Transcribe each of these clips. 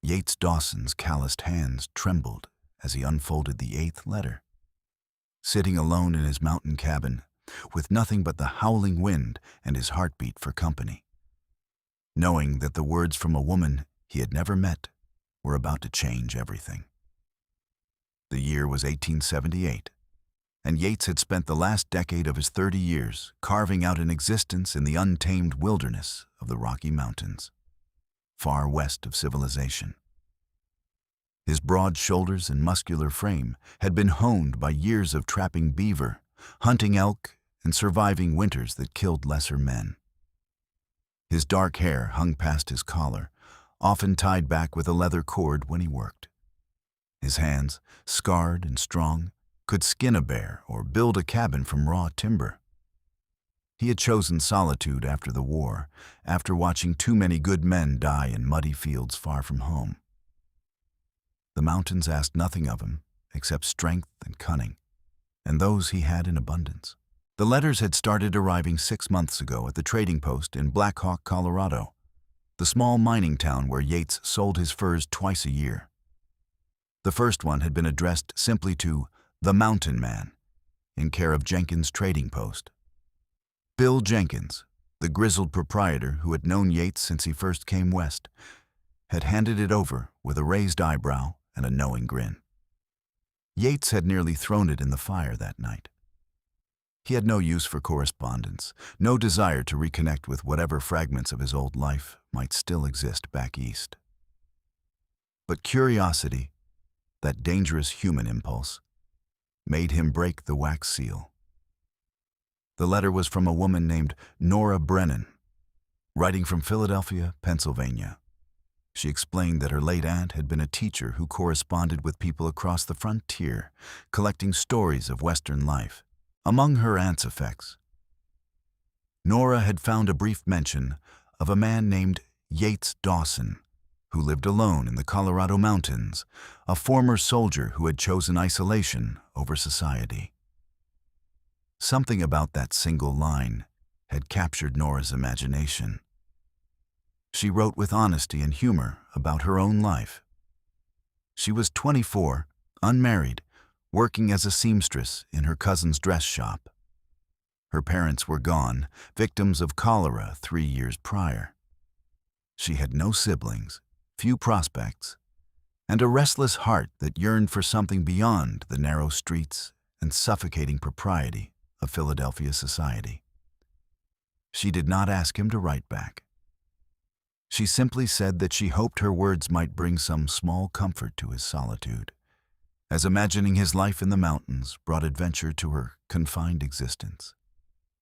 Yates Dawson's calloused hands trembled as he unfolded the 8th letter. Sitting alone in his mountain cabin, with nothing but the howling wind and his heartbeat for company, knowing that the words from a woman he had never met were about to change everything. The year was 1878, and Yates had spent the last decade of his 30 years carving out an existence in the untamed wilderness of the Rocky Mountains, far west of civilization. His broad shoulders and muscular frame had been honed by years of trapping beaver, hunting elk, and surviving winters that killed lesser men. His dark hair hung past his collar, often tied back with a leather cord when he worked. His hands, scarred and strong, could skin a bear or build a cabin from raw timber. He had chosen solitude after the war, after watching too many good men die in muddy fields far from home. The mountains asked nothing of him except strength and cunning, and those he had in abundance. The letters had started arriving 6 months ago at the trading post in Black Hawk, Colorado, the small mining town where Yates sold his furs twice a year. The first one had been addressed simply to the Mountain Man, in care of Jenkins' trading post. Bill Jenkins, the grizzled proprietor who had known Yates since he first came west, had handed it over with a raised eyebrow and a knowing grin. Yates had nearly thrown it in the fire that night. He had no use for correspondence, no desire to reconnect with whatever fragments of his old life might still exist back east. But curiosity, that dangerous human impulse, made him break the wax seal. The letter was from a woman named Nora Brennan, writing from Philadelphia, Pennsylvania. She explained that her late aunt had been a teacher who corresponded with people across the frontier, collecting stories of Western life. Among her aunt's effects, Nora had found a brief mention of a man named Yates Dawson, who lived alone in the Colorado mountains, a former soldier who had chosen isolation over society. Something about that single line had captured Nora's imagination. She wrote with honesty and humor about her own life. She was 24, unmarried, working as a seamstress in her cousin's dress shop. Her parents were gone, victims of cholera 3 years prior. She had no siblings, few prospects, and a restless heart that yearned for something beyond the narrow streets and suffocating propriety of Philadelphia society. She did not ask him to write back. She simply said that she hoped her words might bring some small comfort to his solitude, as imagining his life in the mountains brought adventure to her confined existence.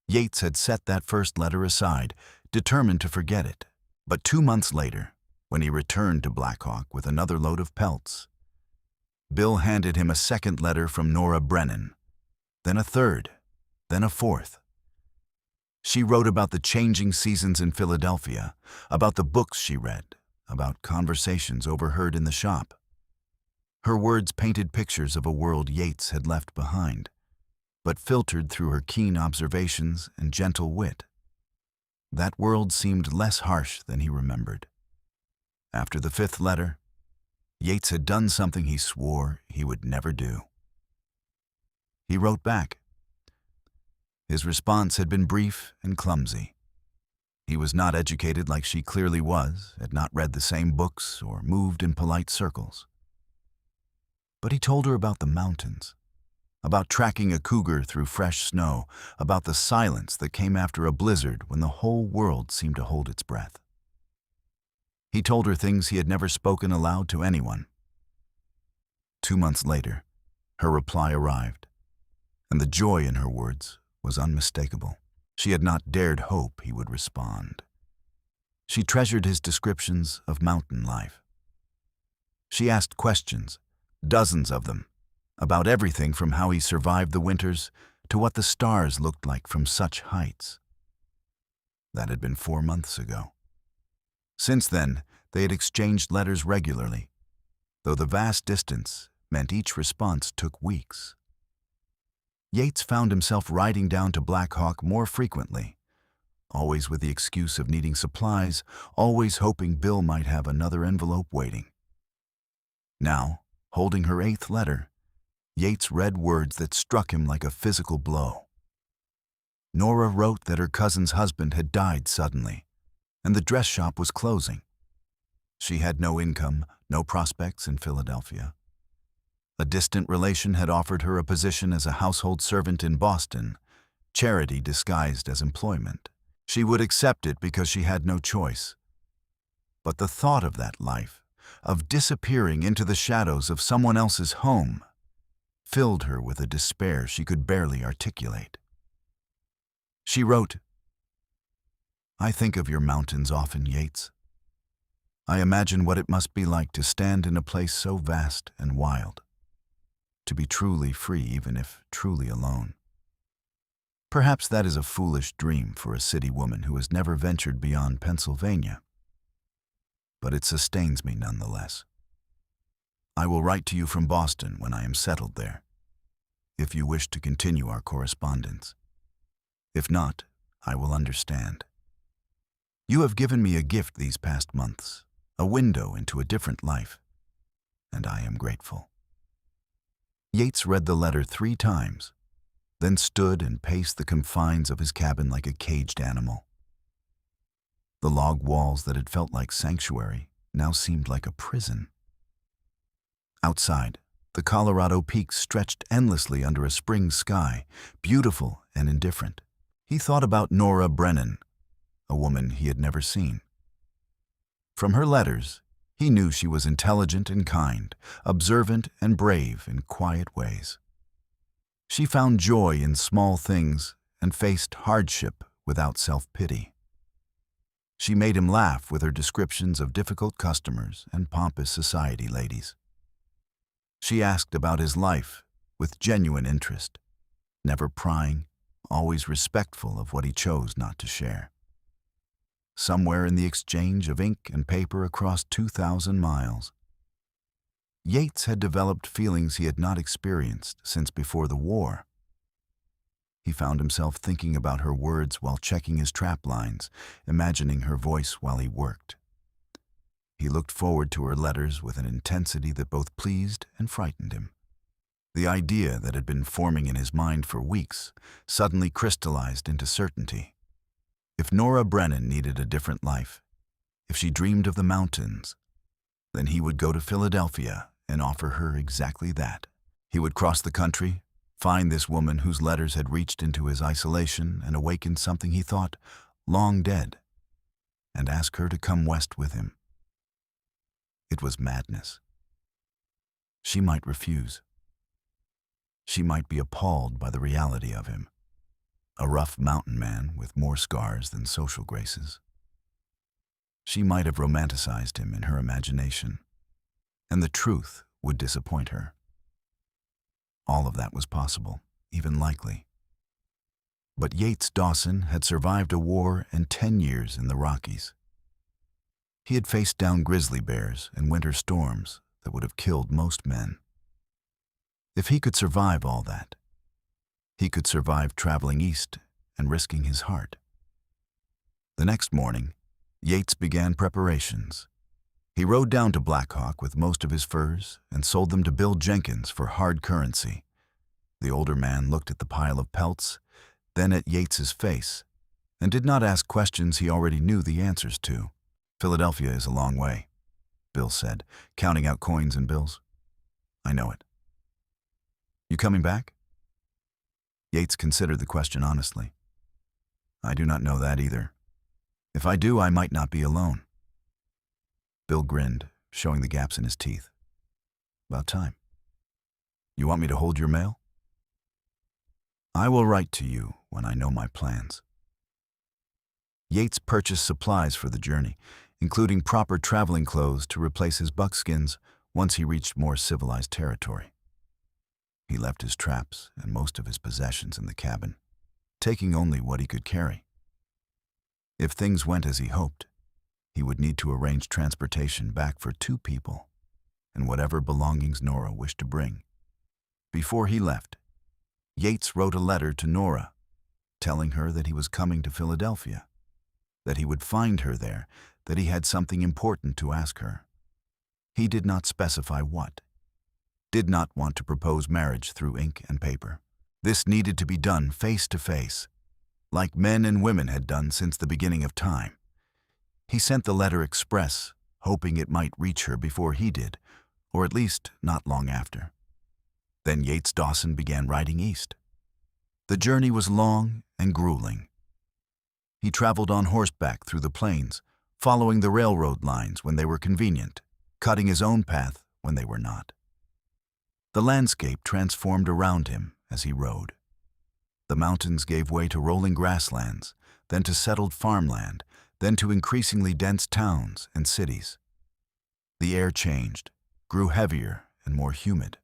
Yates had set that first letter aside, determined to forget it. But 2 months later, when he returned to Black Hawk with another load of pelts, Bill handed him a second letter from Nora Brennan, then a third, then a fourth. She wrote about the changing seasons in Philadelphia, about the books she read, about conversations overheard in the shop. Her words painted pictures of a world Yates had left behind, but filtered through her keen observations and gentle wit. That world seemed less harsh than he remembered. After the 5th letter, Yates had done something he swore he would never do. He wrote back. His response had been brief and clumsy. He was not educated like she clearly was, had not read the same books or moved in polite circles. But he told her about the mountains, about tracking a cougar through fresh snow, about the silence that came after a blizzard when the whole world seemed to hold its breath. He told her things he had never spoken aloud to anyone. 2 months later, her reply arrived, and the joy in her words was unmistakable. She had not dared hope he would respond. She treasured his descriptions of mountain life. She asked questions, dozens of them, about everything from how he survived the winters to what the stars looked like from such heights. That had been 4 months ago. Since then, they had exchanged letters regularly, though the vast distance meant each response took weeks. Yates found himself riding down to Black Hawk more frequently, always with the excuse of needing supplies, always hoping Bill might have another envelope waiting. Now, holding her 8th letter, Yates read words that struck him like a physical blow. Nora wrote that her cousin's husband had died suddenly, and the dress shop was closing. She had no income, no prospects in Philadelphia. A distant relation had offered her a position as a household servant in Boston, charity disguised as employment. She would accept it because she had no choice. But the thought of that life, of disappearing into the shadows of someone else's home, filled her with a despair she could barely articulate. She wrote, "I think of your mountains often, Yates. I imagine what it must be like to stand in a place so vast and wild, to be truly free even if truly alone. Perhaps that is a foolish dream for a city woman who has never ventured beyond Pennsylvania, but it sustains me nonetheless. I will write to you from Boston when I am settled there, if you wish to continue our correspondence. If not, I will understand. You have given me a gift these past months, a window into a different life, and I am grateful." Yates read the letter 3 times, then stood and paced the confines of his cabin like a caged animal. The log walls that had felt like sanctuary now seemed like a prison. Outside, the Colorado peaks stretched endlessly under a spring sky, beautiful and indifferent. He thought about Nora Brennan, a woman he had never seen. From her letters, he knew she was intelligent and kind, observant and brave in quiet ways. She found joy in small things and faced hardship without self-pity. She made him laugh with her descriptions of difficult customers and pompous society ladies. She asked about his life with genuine interest, never prying, always respectful of what he chose not to share. Somewhere in the exchange of ink and paper across 2,000 miles, Yates had developed feelings he had not experienced since before the war. He found himself thinking about her words while checking his trap lines, imagining her voice while he worked. He looked forward to her letters with an intensity that both pleased and frightened him. The idea that had been forming in his mind for weeks suddenly crystallized into certainty. If Nora Brennan needed a different life, if she dreamed of the mountains, then he would go to Philadelphia and offer her exactly that. He would cross the country, find this woman whose letters had reached into his isolation and awakened something he thought long dead, and ask her to come west with him. It was madness. She might refuse. She might be appalled by the reality of him, a rough mountain man with more scars than social graces. She might have romanticized him in her imagination, and the truth would disappoint her. All of that was possible, even likely. But Yates Dawson had survived a war and 10 years in the Rockies. He had faced down grizzly bears and winter storms that would have killed most men. If he could survive all that, he could survive traveling east and risking his heart. The next morning, Yates began preparations. He rode down to Black Hawk with most of his furs and sold them to Bill Jenkins for hard currency. The older man looked at the pile of pelts, then at Yates's face, and did not ask questions he already knew the answers to. "Philadelphia is a long way," Bill said, counting out coins and bills. "I know it." "You coming back?" Yates considered the question honestly. "I do not know that either. If I do, I might not be alone." Bill grinned, showing the gaps in his teeth. "About time. You want me to hold your mail?" "I will write to you when I know my plans." Yates purchased supplies for the journey, including proper traveling clothes to replace his buckskins once he reached more civilized territory. He left his traps and most of his possessions in the cabin, taking only what he could carry. If things went as he hoped, he would need to arrange transportation back for 2 people and whatever belongings Nora wished to bring. Before he left, Yates wrote a letter to Nora, telling her that he was coming to Philadelphia, that he would find her there, that he had something important to ask her. He did not specify what. Did not want to propose marriage through ink and paper. This needed to be done face to face, like men and women had done since the beginning of time. He sent the letter express, hoping it might reach her before he did, or at least not long after. Then Yates Dawson began riding east. The journey was long and grueling. He traveled on horseback through the plains, following the railroad lines when they were convenient, cutting his own path when they were not. The landscape transformed around him as he rode. The mountains gave way to rolling grasslands, then to settled farmland, then to increasingly dense towns and cities. The air changed, grew heavier and more humid.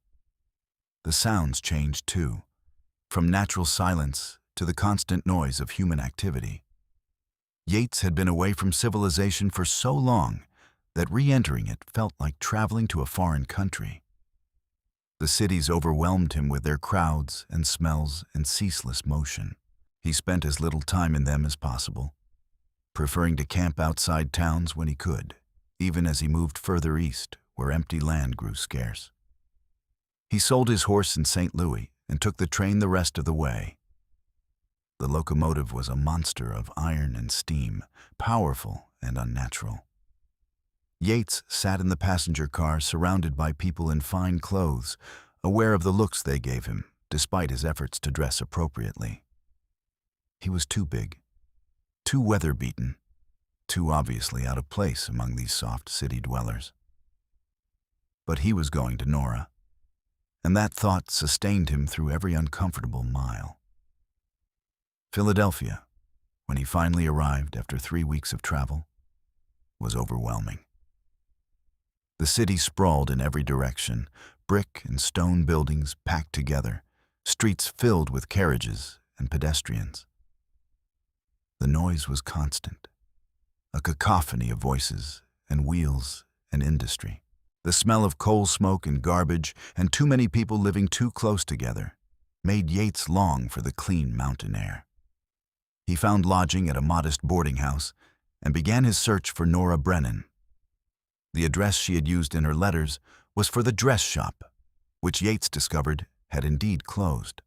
The sounds changed too, from natural silence to the constant noise of human activity. Yates had been away from civilization for so long that re-entering it felt like traveling to a foreign country. The cities overwhelmed him with their crowds and smells and ceaseless motion. He spent as little time in them as possible, preferring to camp outside towns when he could, even as he moved further east where empty land grew scarce. He sold his horse in St. Louis and took the train the rest of the way. The locomotive was a monster of iron and steam, powerful and unnatural. Yates sat in the passenger car surrounded by people in fine clothes, aware of the looks they gave him, despite his efforts to dress appropriately. He was too big, too weather-beaten, too obviously out of place among these soft city dwellers. But he was going to Nora, and that thought sustained him through every uncomfortable mile. Philadelphia, when he finally arrived after 3 weeks of travel, was overwhelming. The city sprawled in every direction, brick and stone buildings packed together, streets filled with carriages and pedestrians. The noise was constant, a cacophony of voices and wheels and industry. The smell of coal smoke and garbage and too many people living too close together made Yates long for the clean mountain air. He found lodging at a modest boarding house and began his search for Nora Brennan. The address she had used in her letters was for the dress shop, which Yates discovered had indeed closed.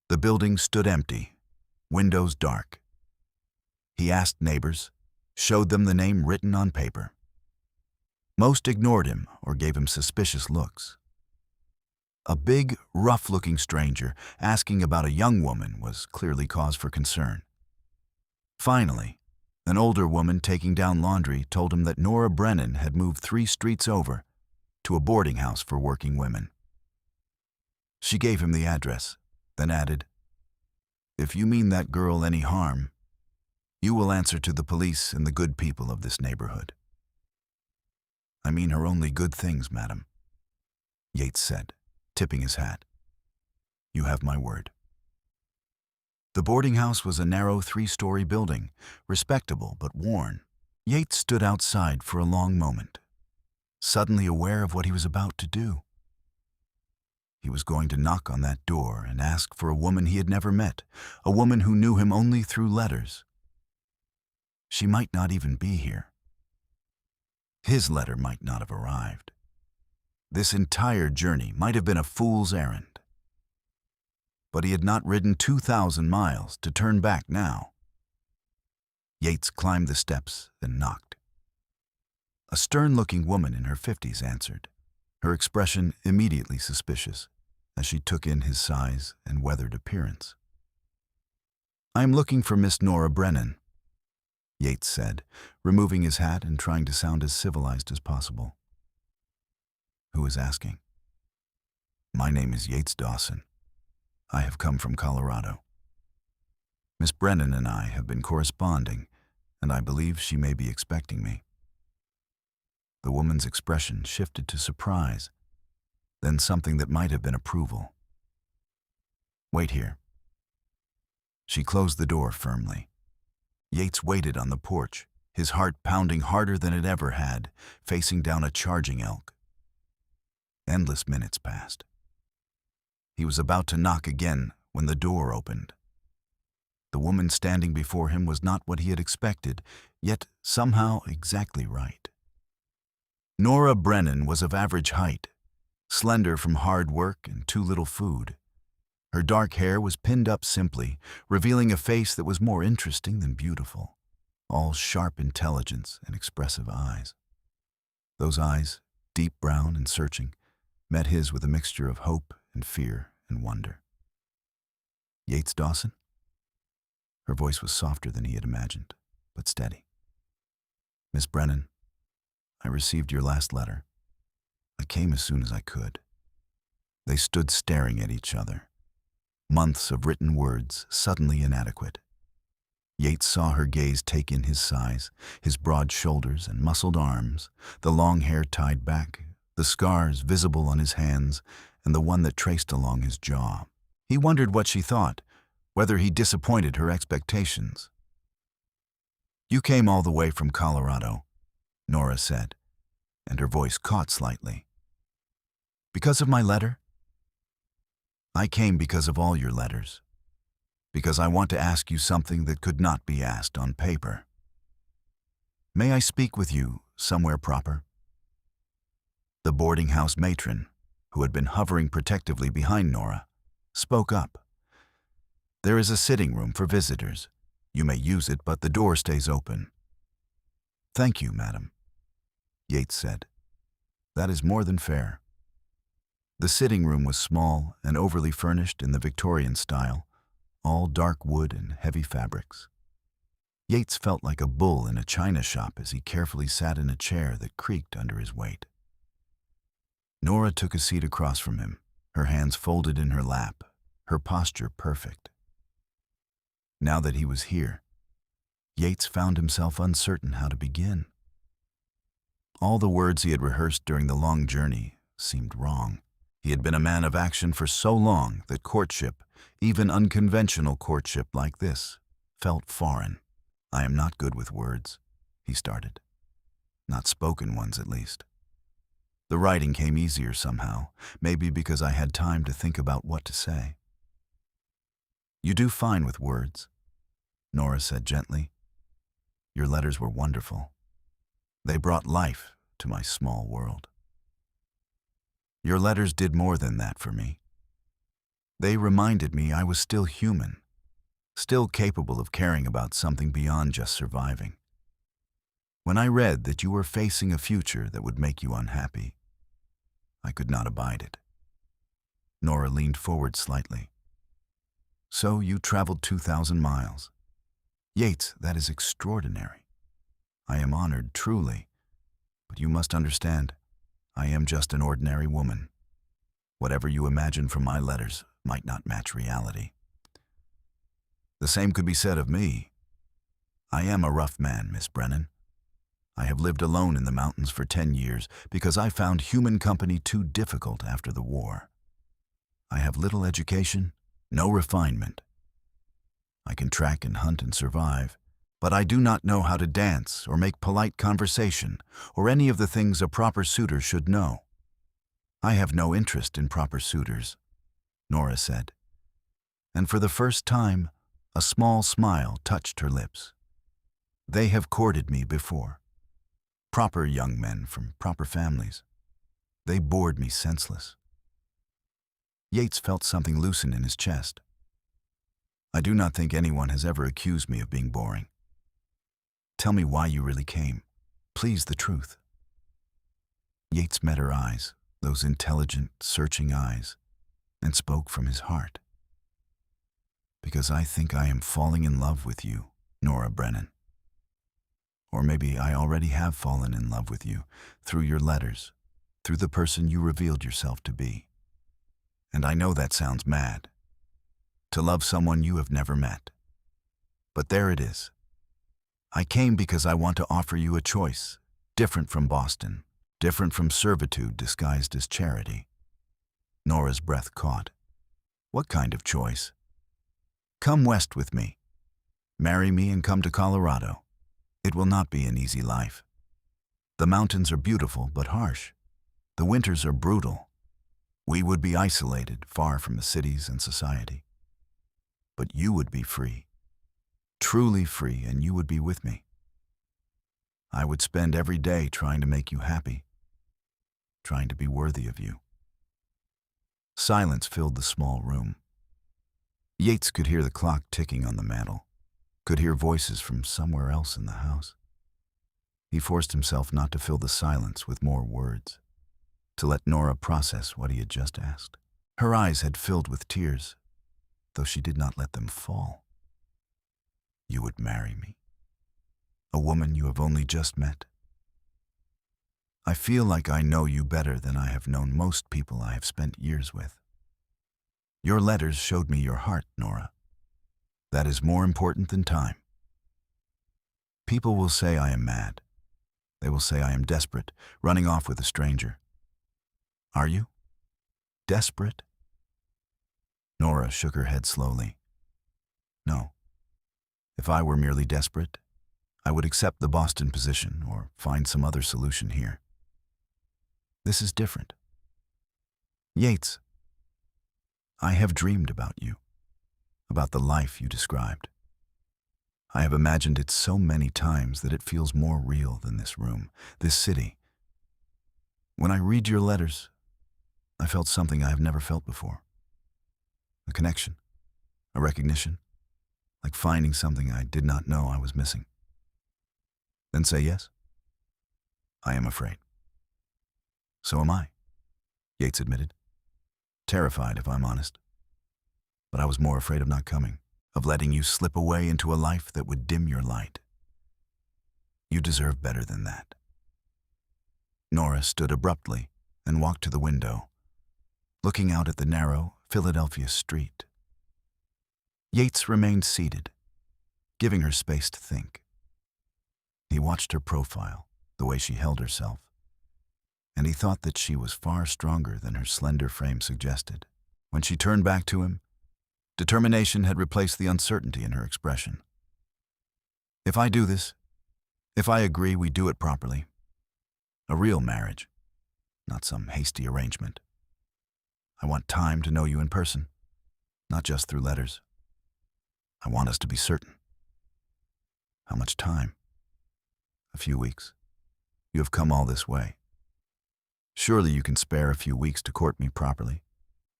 The building stood empty, windows dark. He asked neighbors, showed them the name written on paper. Most ignored him or gave him suspicious looks. A big, rough-looking stranger asking about a young woman was clearly cause for concern. Finally, an older woman taking down laundry told him that Nora Brennan had moved 3 streets over to a boarding house for working women. She gave him the address, then added, "If you mean that girl any harm, you will answer to the police and the good people of this neighborhood." "I mean her only good things, madam," Yates said, tipping his hat. "You have my word." The boarding house was a narrow 3-story building, respectable but worn. Yates stood outside for a long moment, suddenly aware of what he was about to do. He was going to knock on that door and ask for a woman he had never met, a woman who knew him only through letters. She might not even be here. His letter might not have arrived. This entire journey might have been a fool's errand. But he had not ridden 2,000 miles to turn back now. Yates climbed the steps and knocked. A stern-looking woman in her 50s answered, her expression immediately suspicious as she took in his size and weathered appearance. "I am looking for Miss Nora Brennan," Yates said, removing his hat and trying to sound as civilized as possible. "Who is asking?" "My name is Yates Dawson. I have come from Colorado. Miss Brennan and I have been corresponding, and I believe she may be expecting me." The woman's expression shifted to surprise, then something that might have been approval. "Wait here." She closed the door firmly. Yates waited on the porch, his heart pounding harder than it ever had, facing down a charging elk. Endless minutes passed. He was about to knock again when the door opened. The woman standing before him was not what he had expected, yet somehow exactly right. Nora Brennan was of average height, slender from hard work and too little food. Her dark hair was pinned up simply, revealing a face that was more interesting than beautiful, all sharp intelligence and expressive eyes. Those eyes, deep brown and searching, met his with a mixture of hope and fear and wonder. Yates Dawson? Her voice was softer than he had imagined, but steady. Miss Brennan, I received your last letter. I came as soon as I could. They stood staring at each other. Months of written words, suddenly inadequate. Yates saw her gaze take in his size, his broad shoulders and muscled arms, the long hair tied back, the scars visible on his hands, and the one that traced along his jaw. He wondered what she thought, whether he disappointed her expectations. You came all the way from Colorado, Nora said, and her voice caught slightly. Because of my letter? I came because of all your letters. Because I want to ask you something that could not be asked on paper. May I speak with you somewhere proper? The boarding house matron, who had been hovering protectively behind Nora, spoke up. There is a sitting room for visitors. You may use it, but the door stays open. Thank you, madam, Yates said. That is more than fair. The sitting room was small and overly furnished in the Victorian style, all dark wood and heavy fabrics. Yates felt like a bull in a china shop as he carefully sat in a chair that creaked under his weight. Nora took a seat across from him, her hands folded in her lap, her posture perfect. Now that he was here, Yates found himself uncertain how to begin. All the words he had rehearsed during the long journey seemed wrong. He had been a man of action for so long that courtship, even unconventional courtship like this, felt foreign. I am not good with words, he started. Not spoken ones, at least. The writing came easier somehow, maybe because I had time to think about what to say. You do fine with words, Nora said gently. Your letters were wonderful. They brought life to my small world. Your letters did more than that for me. They reminded me I was still human, still capable of caring about something beyond just surviving. When I read that you were facing a future that would make you unhappy, I could not abide it. Nora leaned forward slightly. So you traveled 2,000 miles. Yates, that is extraordinary. I am honored, truly. But you must understand, I am just an ordinary woman. Whatever you imagine from my letters might not match reality. The same could be said of me. I am a rough man, Miss Brennan. I have lived alone in the mountains for 10 years because I found human company too difficult after the war. I have little education, no refinement. I can track and hunt and survive, but I do not know how to dance or make polite conversation or any of the things a proper suitor should know. I have no interest in proper suitors, Nora said. And for the first time, a small smile touched her lips. They have courted me before. Proper young men from proper families. They bored me senseless. Yates felt something loosen in his chest. I do not think anyone has ever accused me of being boring. Tell me why you really came. Please, the truth. Yates met her eyes, those intelligent, searching eyes, and spoke from his heart. Because I think I am falling in love with you, Nora Brennan. Or maybe I already have fallen in love with you through your letters, through the person you revealed yourself to be. And I know that sounds mad, to love someone you have never met. But there it is. I came because I want to offer you a choice, different from Boston, different from servitude disguised as charity. Nora's breath caught. What kind of choice? Come west with me. Marry me and come to Colorado. It will not be an easy life. The mountains are beautiful but harsh. The winters are brutal. We would be isolated, far from the cities and society. But you would be free, truly free, and you would be with me. I would spend every day trying to make you happy, trying to be worthy of you. Silence filled the small room. Yates could hear the clock ticking on the mantel, could hear voices from somewhere else in the house. He forced himself not to fill the silence with more words, to let Nora process what he had just asked. Her eyes had filled with tears, though she did not let them fall. You would marry me? A woman you have only just met? I feel like I know you better than I have known most people I have spent years with. Your letters showed me your heart, Nora. That is more important than time. People will say I am mad. They will say I am desperate, running off with a stranger. Are you? Desperate? Nora shook her head slowly. No. If I were merely desperate, I would accept the Boston position or find some other solution here. This is different. Yates, I have dreamed about you, about the life you described. I have imagined it so many times that it feels more real than this room, this city. When I read your letters, I felt something I have never felt before. A connection, a recognition, like finding something I did not know I was missing. Then say yes? I am afraid. So am I, Yates admitted. Terrified, if I'm honest. But I was more afraid of not coming, of letting you slip away into a life that would dim your light. You deserve better than that. Nora stood abruptly and walked to the window, looking out at the narrow Philadelphia street. Yates remained seated, giving her space to think. He watched her profile, the way she held herself, and he thought that she was far stronger than her slender frame suggested. When she turned back to him, determination had replaced the uncertainty in her expression. If I do this, if I agree we do it properly, a real marriage, not some hasty arrangement. I want time to know you in person, not just through letters. I want us to be certain. How much time? A few weeks. You have come all this way. Surely you can spare a few weeks to court me properly,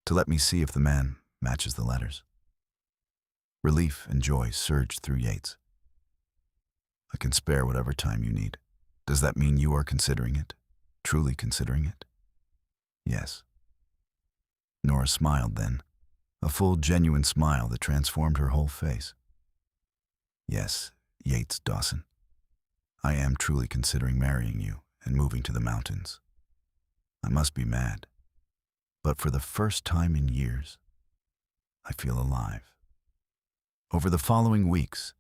to let me see if the man matches the letters. Relief and joy surged through Yates. I can spare whatever time you need. Does that mean you are considering it? Truly considering it? Yes. Nora smiled then, a full, genuine smile that transformed her whole face. Yes, Yates Dawson. I am truly considering marrying you and moving to the mountains. I must be mad, but for the first time in years, I feel alive. Over the following weeks,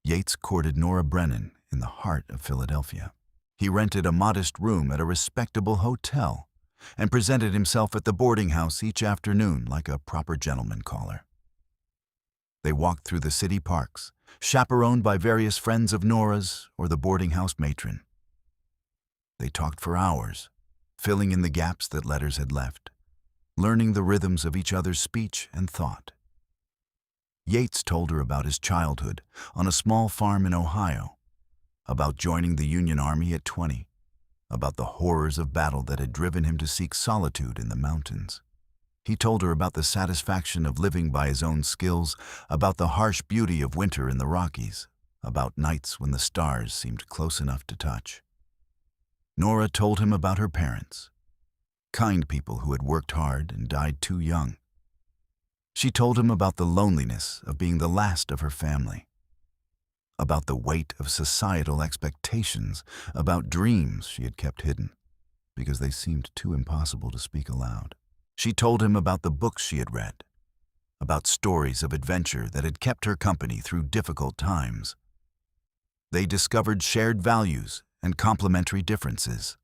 Yates courted Nora Brennan in the heart of Philadelphia. He rented a modest room at a respectable hotel and presented himself at the boarding house each afternoon like a proper gentleman caller. They walked through the city parks, chaperoned by various friends of Nora's or the boarding house matron. They talked for hours, filling in the gaps that letters had left, learning the rhythms of each other's speech and thought. Yates told her about his childhood on a small farm in Ohio, about joining the Union Army at 20, about the horrors of battle that had driven him to seek solitude in the mountains. He told her about the satisfaction of living by his own skills, about the harsh beauty of winter in the Rockies, about nights when the stars seemed close enough to touch. Nora told him about her parents, kind people who had worked hard and died too young. She told him about the loneliness of being the last of her family, about the weight of societal expectations, about dreams she had kept hidden because they seemed too impossible to speak aloud. She told him about the books she had read, about stories of adventure that had kept her company through difficult times. They discovered shared values and complementary differences.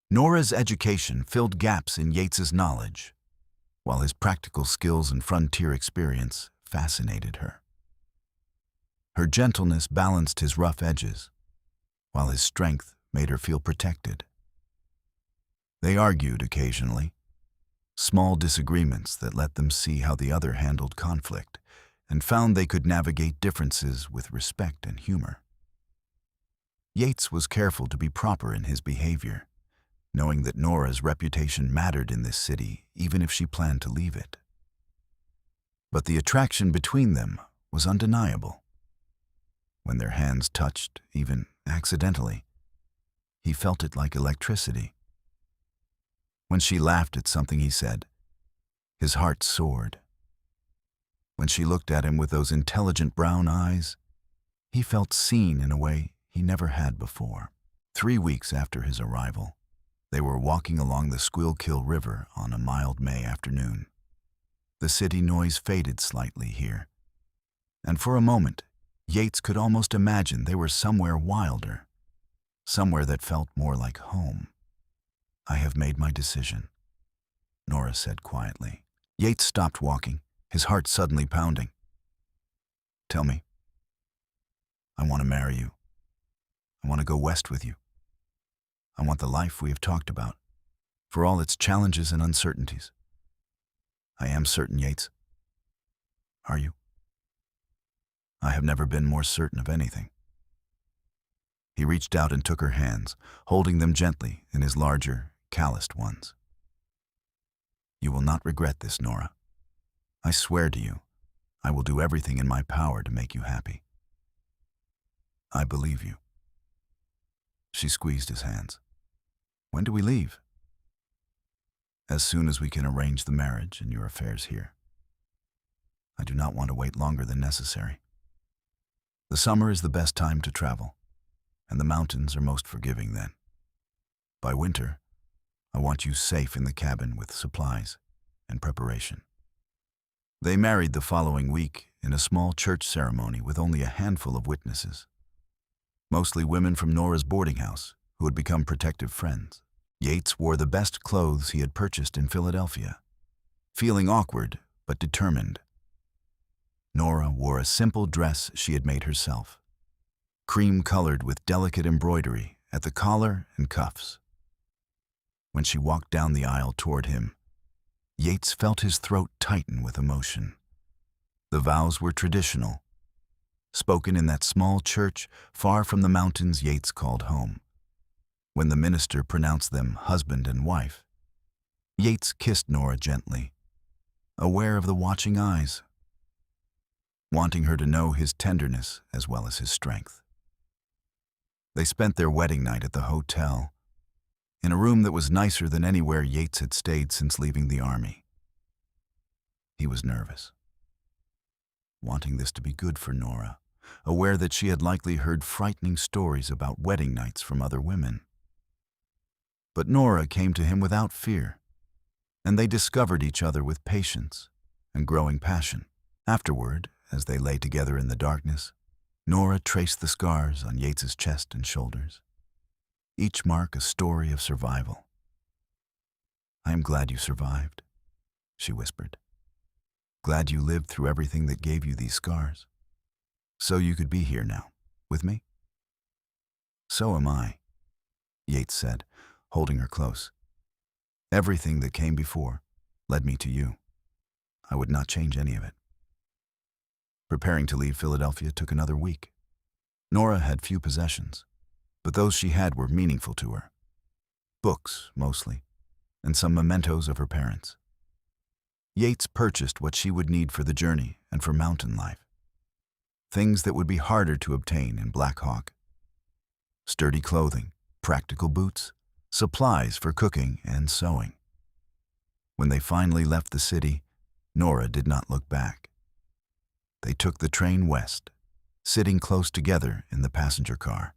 Nora's education filled gaps in Yates's knowledge, while his practical skills and frontier experience fascinated her. Her gentleness balanced his rough edges, while his strength made her feel protected. They argued occasionally, small disagreements that let them see how the other handled conflict, and found they could navigate differences with respect and humor. Yates was careful to be proper in his behavior, knowing that Nora's reputation mattered in this city even if she planned to leave it. But the attraction between them was undeniable. When their hands touched, even accidentally, he felt it like electricity. When she laughed at something he said, his heart soared. When she looked at him with those intelligent brown eyes, he felt seen in a way he never had before. 3 weeks after his arrival, they were walking along the Squealkill River on a mild May afternoon. The city noise faded slightly here, and for a moment, Yates could almost imagine they were somewhere wilder, somewhere that felt more like home. "I have made my decision," Nora said quietly. Yates stopped walking, his heart suddenly pounding. "Tell me. I want to marry you. I want to go west with you. I want the life we have talked about, for all its challenges and uncertainties." "I am certain, Yates." "Are you?" "I have never been more certain of anything." He reached out and took her hands, holding them gently in his larger, calloused ones. "You will not regret this, Nora. I swear to you, I will do everything in my power to make you happy." "I believe you." She squeezed his hands. "When do we leave?" "As soon as we can arrange the marriage and your affairs here. I do not want to wait longer than necessary. The summer is the best time to travel, and the mountains are most forgiving then. By winter, I want you safe in the cabin with supplies and preparation." They married the following week in a small church ceremony with only a handful of witnesses, mostly women from Nora's boarding house who had become protective friends. Yates wore the best clothes he had purchased in Philadelphia, feeling awkward but determined. Nora wore a simple dress she had made herself, cream-colored with delicate embroidery at the collar and cuffs. When she walked down the aisle toward him, Yates felt his throat tighten with emotion. The vows were traditional, spoken in that small church far from the mountains Yates called home. When the minister pronounced them husband and wife, Yates kissed Nora gently, aware of the watching eyes, wanting her to know his tenderness as well as his strength. They spent their wedding night at the hotel, in a room that was nicer than anywhere Yates had stayed since leaving the army. He was nervous, wanting this to be good for Nora, aware that she had likely heard frightening stories about wedding nights from other women. But Nora came to him without fear, and they discovered each other with patience and growing passion. Afterward, as they lay together in the darkness, Nora traced the scars on Yates's chest and shoulders, each mark a story of survival. "I am glad you survived," she whispered. "Glad you lived through everything that gave you these scars, so you could be here now, with me." "So am I," Yates said, holding her close. "Everything that came before led me to you. I would not change any of it." Preparing to leave Philadelphia took another week. Nora had few possessions, but those she had were meaningful to her. Books, mostly, and some mementos of her parents. Yates purchased what she would need for the journey and for mountain life. Things that would be harder to obtain in Black Hawk. Sturdy clothing, practical boots, supplies for cooking and sewing. When they finally left the city, Nora did not look back. They took the train west, sitting close together in the passenger car,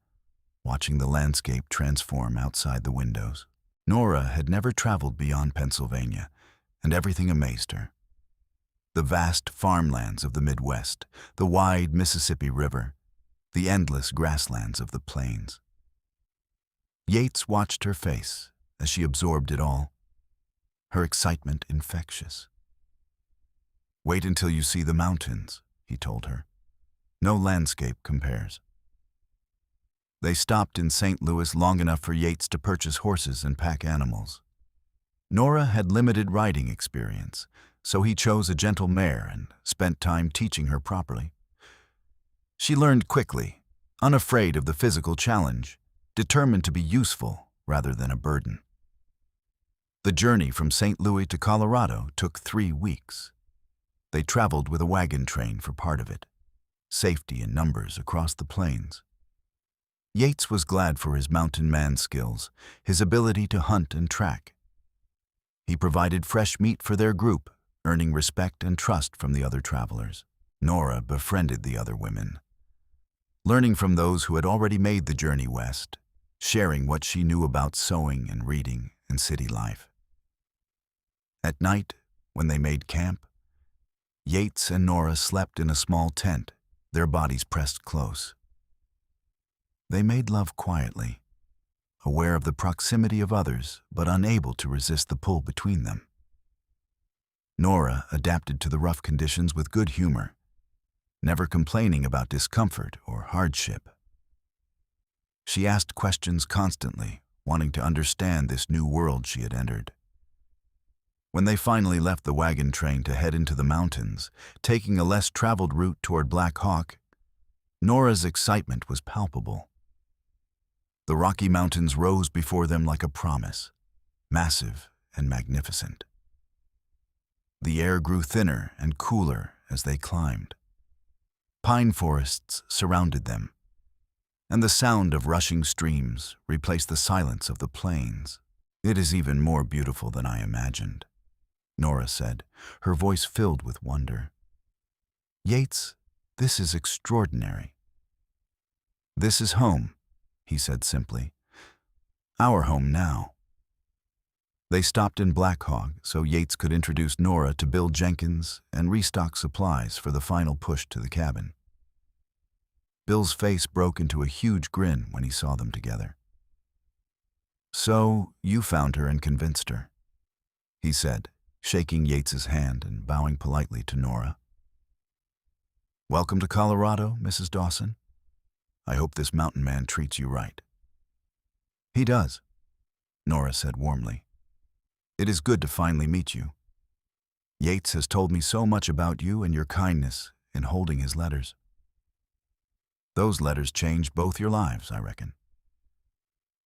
watching the landscape transform outside the windows. Nora had never traveled beyond Pennsylvania, and everything amazed her. The vast farmlands of the Midwest, the wide Mississippi River, the endless grasslands of the plains. Yates watched her face as she absorbed it all, her excitement infectious. "Wait until you see the mountains," he told her. "No landscape compares." They stopped in St. Louis long enough for Yates to purchase horses and pack animals. Nora had limited riding experience, so he chose a gentle mare and spent time teaching her properly. She learned quickly, unafraid of the physical challenge, determined to be useful rather than a burden. The journey from St. Louis to Colorado took 3 weeks. They traveled with a wagon train for part of it, safety in numbers across the plains. Yates was glad for his mountain man skills, his ability to hunt and track. He provided fresh meat for their group, earning respect and trust from the other travelers. Nora befriended the other women, learning from those who had already made the journey west, sharing what she knew about sewing and reading and city life. At night, when they made camp, Yates and Nora slept in a small tent, their bodies pressed close. They made love quietly, aware of the proximity of others, but unable to resist the pull between them. Nora adapted to the rough conditions with good humor, never complaining about discomfort or hardship. She asked questions constantly, wanting to understand this new world she had entered. When they finally left the wagon train to head into the mountains, taking a less traveled route toward Black Hawk, Nora's excitement was palpable. The Rocky Mountains rose before them like a promise, massive and magnificent. The air grew thinner and cooler as they climbed. Pine forests surrounded them, and the sound of rushing streams replaced the silence of the plains. "It is even more beautiful than I imagined," Nora said, her voice filled with wonder. "Yates, this is extraordinary." "This is home," he said simply. "Our home now." They stopped in Black Hawk so Yates could introduce Nora to Bill Jenkins and restock supplies for the final push to the cabin. Bill's face broke into a huge grin when he saw them together. "So, you found her and convinced her," he said, shaking Yates's hand and bowing politely to Nora. "Welcome to Colorado, Mrs. Dawson. I hope this mountain man treats you right." "He does," Nora said warmly. "It is good to finally meet you. Yates has told me so much about you and your kindness in holding his letters. Those letters changed both your lives, I reckon.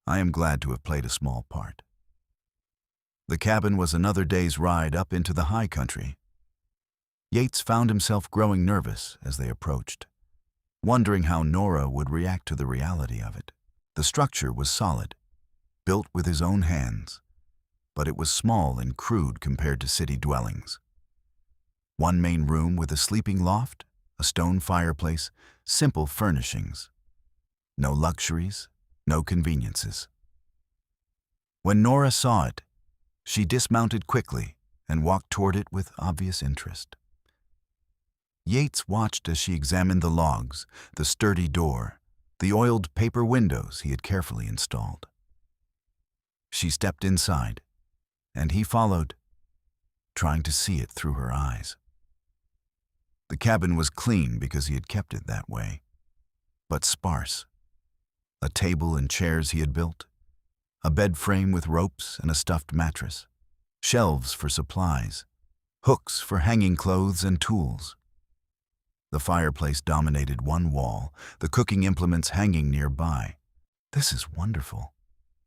I am glad to have played a small part." The cabin was another day's ride up into the high country. Yates found himself growing nervous as they approached, wondering how Nora would react to the reality of it. The structure was solid, built with his own hands, but it was small and crude compared to city dwellings. One main room with a sleeping loft, a stone fireplace, simple furnishings. No luxuries, no conveniences. When Nora saw it, she dismounted quickly and walked toward it with obvious interest. Yates watched as she examined the logs, the sturdy door, the oiled paper windows he had carefully installed. She stepped inside, and he followed, trying to see it through her eyes. The cabin was clean because he had kept it that way, but sparse. A table and chairs he had built, a bed frame with ropes and a stuffed mattress, shelves for supplies, hooks for hanging clothes and tools. The fireplace dominated one wall, the cooking implements hanging nearby. "This is wonderful,"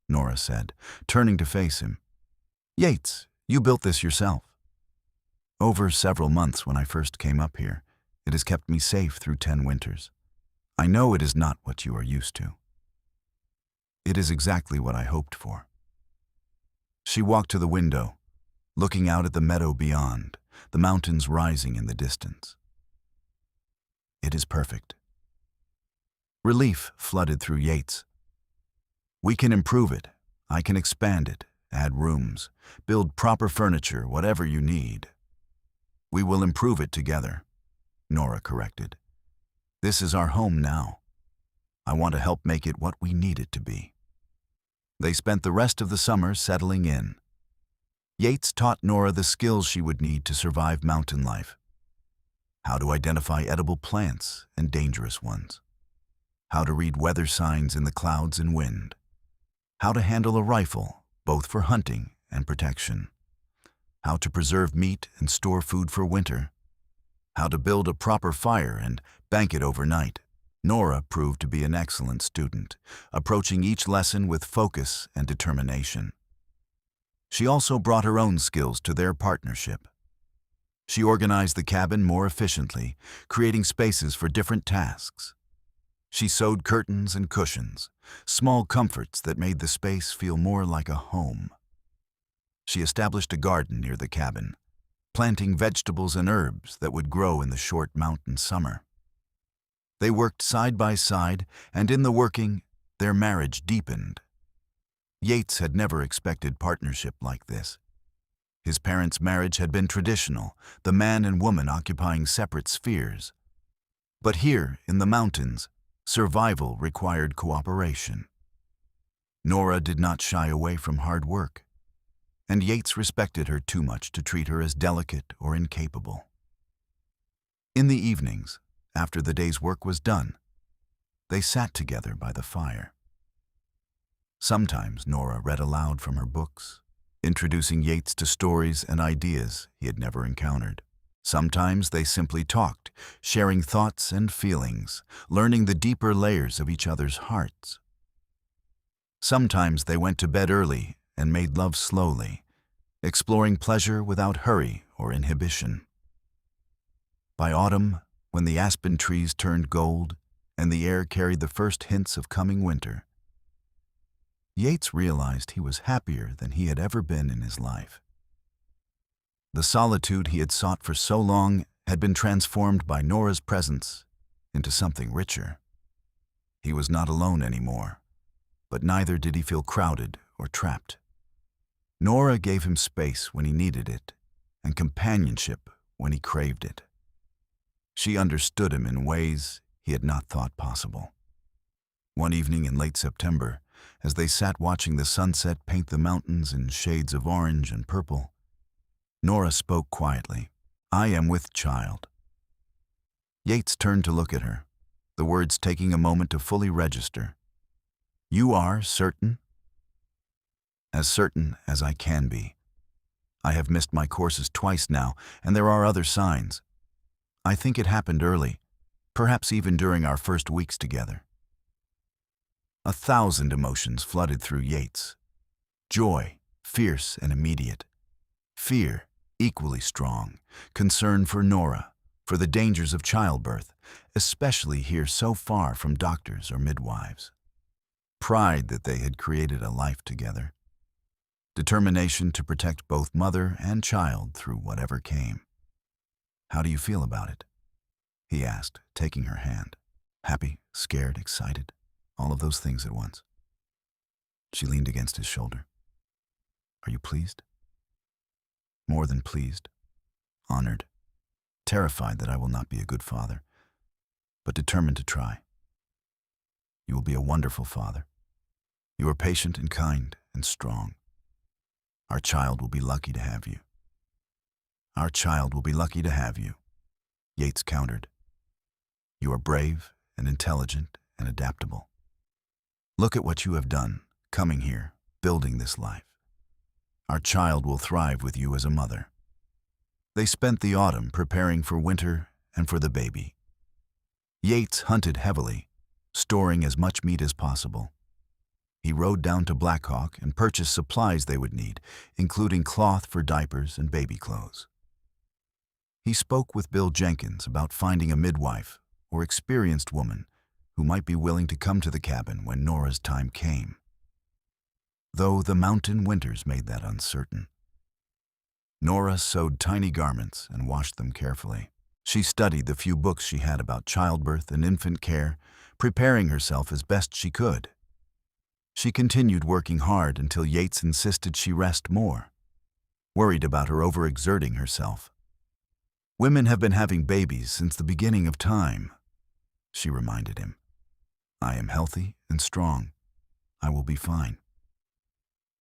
Nora said, turning to face him. "Yates, you built this yourself." "Over several months when I first came up here, it has kept me safe through 10 winters. I know it is not what you are used to." "It is exactly what I hoped for." She walked to the window, looking out at the meadow beyond, the mountains rising in the distance. "It is perfect." Relief flooded through Yates. "We can improve it. I can expand it, add rooms, build proper furniture, whatever you need." "We will improve it together," Nora corrected. "This is our home now. I want to help make it what we need it to be." They spent the rest of the summer settling in. Yates taught Nora the skills she would need to survive mountain life. How to identify edible plants and dangerous ones. How to read weather signs in the clouds and wind. How to handle a rifle, both for hunting and protection. How to preserve meat and store food for winter. How to build a proper fire and bank it overnight. Nora proved to be an excellent student, approaching each lesson with focus and determination. She also brought her own skills to their partnership. She organized the cabin more efficiently, creating spaces for different tasks. She sewed curtains and cushions, small comforts that made the space feel more like a home. She established a garden near the cabin, planting vegetables and herbs that would grow in the short mountain summer. They worked side by side, and in the working, their marriage deepened. Yates had never expected partnership like this. His parents' marriage had been traditional, the man and woman occupying separate spheres. But here, in the mountains, survival required cooperation. Nora did not shy away from hard work, and Yates respected her too much to treat her as delicate or incapable. In the evenings, after the day's work was done, they sat together by the fire. Sometimes Nora read aloud from her books, introducing Yates to stories and ideas he had never encountered. Sometimes they simply talked, sharing thoughts and feelings, learning the deeper layers of each other's hearts. Sometimes they went to bed early and made love slowly, exploring pleasure without hurry or inhibition. By autumn, when the aspen trees turned gold and the air carried the first hints of coming winter, Yates realized he was happier than he had ever been in his life. The solitude he had sought for so long had been transformed by Nora's presence into something richer. He was not alone anymore, but neither did he feel crowded or trapped. Nora gave him space when he needed it, and companionship when he craved it. She understood him in ways he had not thought possible. One evening in late September, as they sat watching the sunset paint the mountains in shades of orange and purple, Nora spoke quietly, "I am with child." Yates turned to look at her, the words taking a moment to fully register. "You are certain?" "As certain as I can be. I have missed my courses twice now, and there are other signs. I think it happened early, perhaps even during our first weeks together." 1,000 emotions flooded through Yates. Joy, fierce and immediate. Fear, equally strong. Concern for Nora, for the dangers of childbirth, especially here so far from doctors or midwives. Pride that they had created a life together. Determination to protect both mother and child through whatever came. "How do you feel about it?" he asked, taking her hand. "Happy, scared, excited, all of those things at once." She leaned against his shoulder. "Are you pleased?" "More than pleased. Honored. Terrified that I will not be a good father, but determined to try. You will be a wonderful father. You are patient and kind and strong. Our child will be lucky to have you." "Our child will be lucky to have you," Yates countered. "You are brave and intelligent and adaptable. Look at what you have done, coming here, building this life. Our child will thrive with you as a mother." They spent the autumn preparing for winter and for the baby. Yates hunted heavily, storing as much meat as possible. He rode down to Black Hawk and purchased supplies they would need, including cloth for diapers and baby clothes. He spoke with Bill Jenkins about finding a midwife or experienced woman who might be willing to come to the cabin when Nora's time came, though the mountain winters made that uncertain. Nora sewed tiny garments and washed them carefully. She studied the few books she had about childbirth and infant care, preparing herself as best she could. She continued working hard until Yates insisted she rest more, worried about her overexerting herself. "Women have been having babies since the beginning of time," she reminded him. "I am healthy and strong. I will be fine."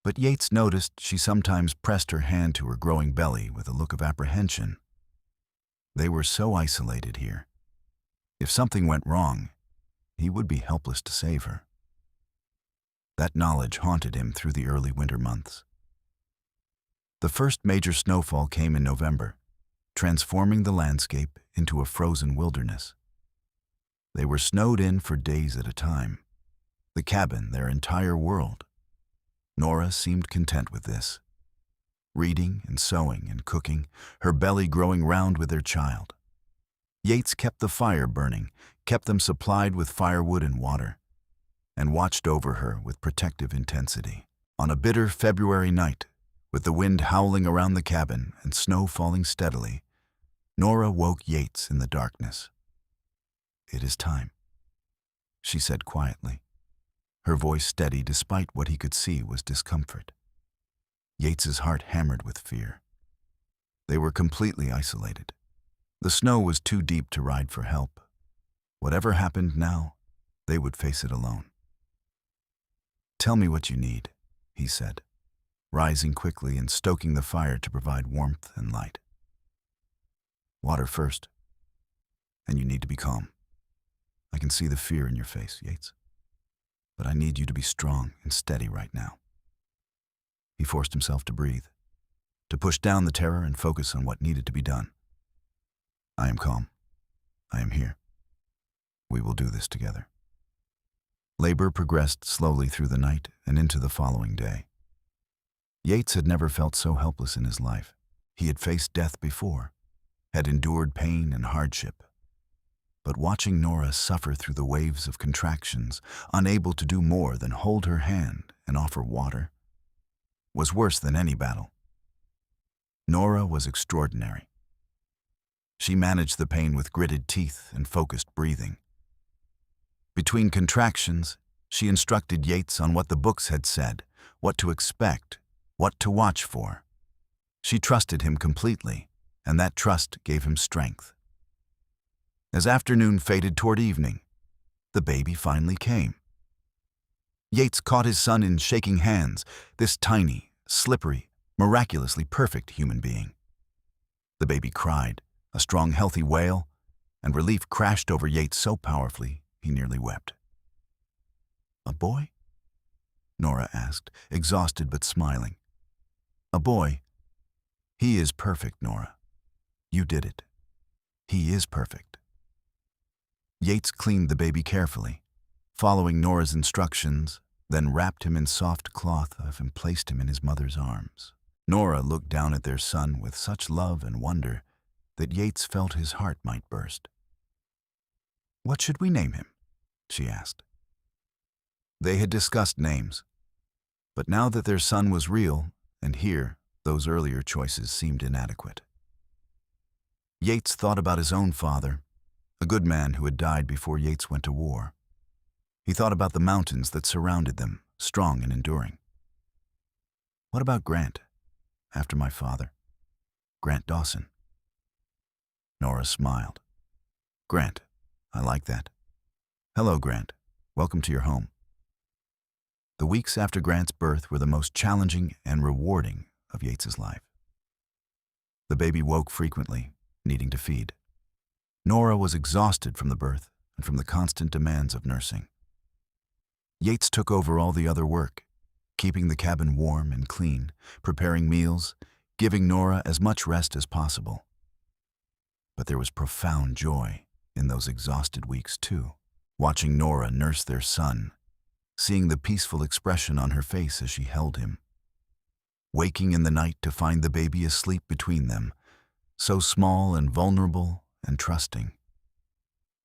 But Yates noticed she sometimes pressed her hand to her growing belly with a look of apprehension. They were so isolated here. If something went wrong, he would be helpless to save her. That knowledge haunted him through the early winter months. The first major snowfall came in November, transforming the landscape into a frozen wilderness. They were snowed in for days at a time, the cabin their entire world. Nora seemed content with this. reading and sewing and cooking, her belly growing round with their child. Yates kept the fire burning, kept them supplied with firewood and water, and watched over her with protective intensity. On a bitter February night, with the wind howling around the cabin and snow falling steadily, Nora woke Yates in the darkness. "It is time," she said quietly, her voice steady despite what he could see was discomfort. Yates's heart hammered with fear. They were completely isolated. The snow was too deep to ride for help. Whatever happened now, they would face it alone. "Tell me what you need," he said, rising quickly and stoking the fire to provide warmth and light. "Water first, and you need to be calm. I can see the fear in your face, Yates. But I need you to be strong and steady right now." He forced himself to breathe, to push down the terror and focus on what needed to be done. "I am calm. I am here. We will do this together." Labor progressed slowly through the night and into the following day. Yates had never felt so helpless in his life. He had faced death before, had endured pain and hardship. But watching Nora suffer through the waves of contractions, unable to do more than hold her hand and offer water, was worse than any battle. Nora was extraordinary. She managed the pain with gritted teeth and focused breathing. Between contractions, she instructed Yates on what the books had said, what to expect, what to watch for. She trusted him completely, and that trust gave him strength. As afternoon faded toward evening, the baby finally came. Yates caught his son in shaking hands, this tiny, slippery, miraculously perfect human being. The baby cried, a strong, healthy wail, and relief crashed over Yates so powerfully he nearly wept. "A boy?" Nora asked, exhausted but smiling. "A boy. He is perfect, Nora. You did it. He is perfect." Yates cleaned the baby carefully, following Nora's instructions, then wrapped him in soft cloth and placed him in his mother's arms. Nora looked down at their son with such love and wonder that Yates felt his heart might burst. "What should we name him?" she asked. They had discussed names, but now that their son was real and here, those earlier choices seemed inadequate. Yates thought about his own father, a good man who had died before Yates went to war. He thought about the mountains that surrounded them, strong and enduring. "What about Grant, after my father? Grant Dawson." Nora smiled. "Grant, I like that. Hello, Grant. Welcome to your home." The weeks after Grant's birth were the most challenging and rewarding of Yates's life. The baby woke frequently, needing to feed. Nora was exhausted from the birth and from the constant demands of nursing. Yates took over all the other work, keeping the cabin warm and clean, preparing meals, giving Nora as much rest as possible. But there was profound joy in those exhausted weeks too, watching Nora nurse their son, seeing the peaceful expression on her face as she held him, waking in the night to find the baby asleep between them, so small and vulnerable and trusting.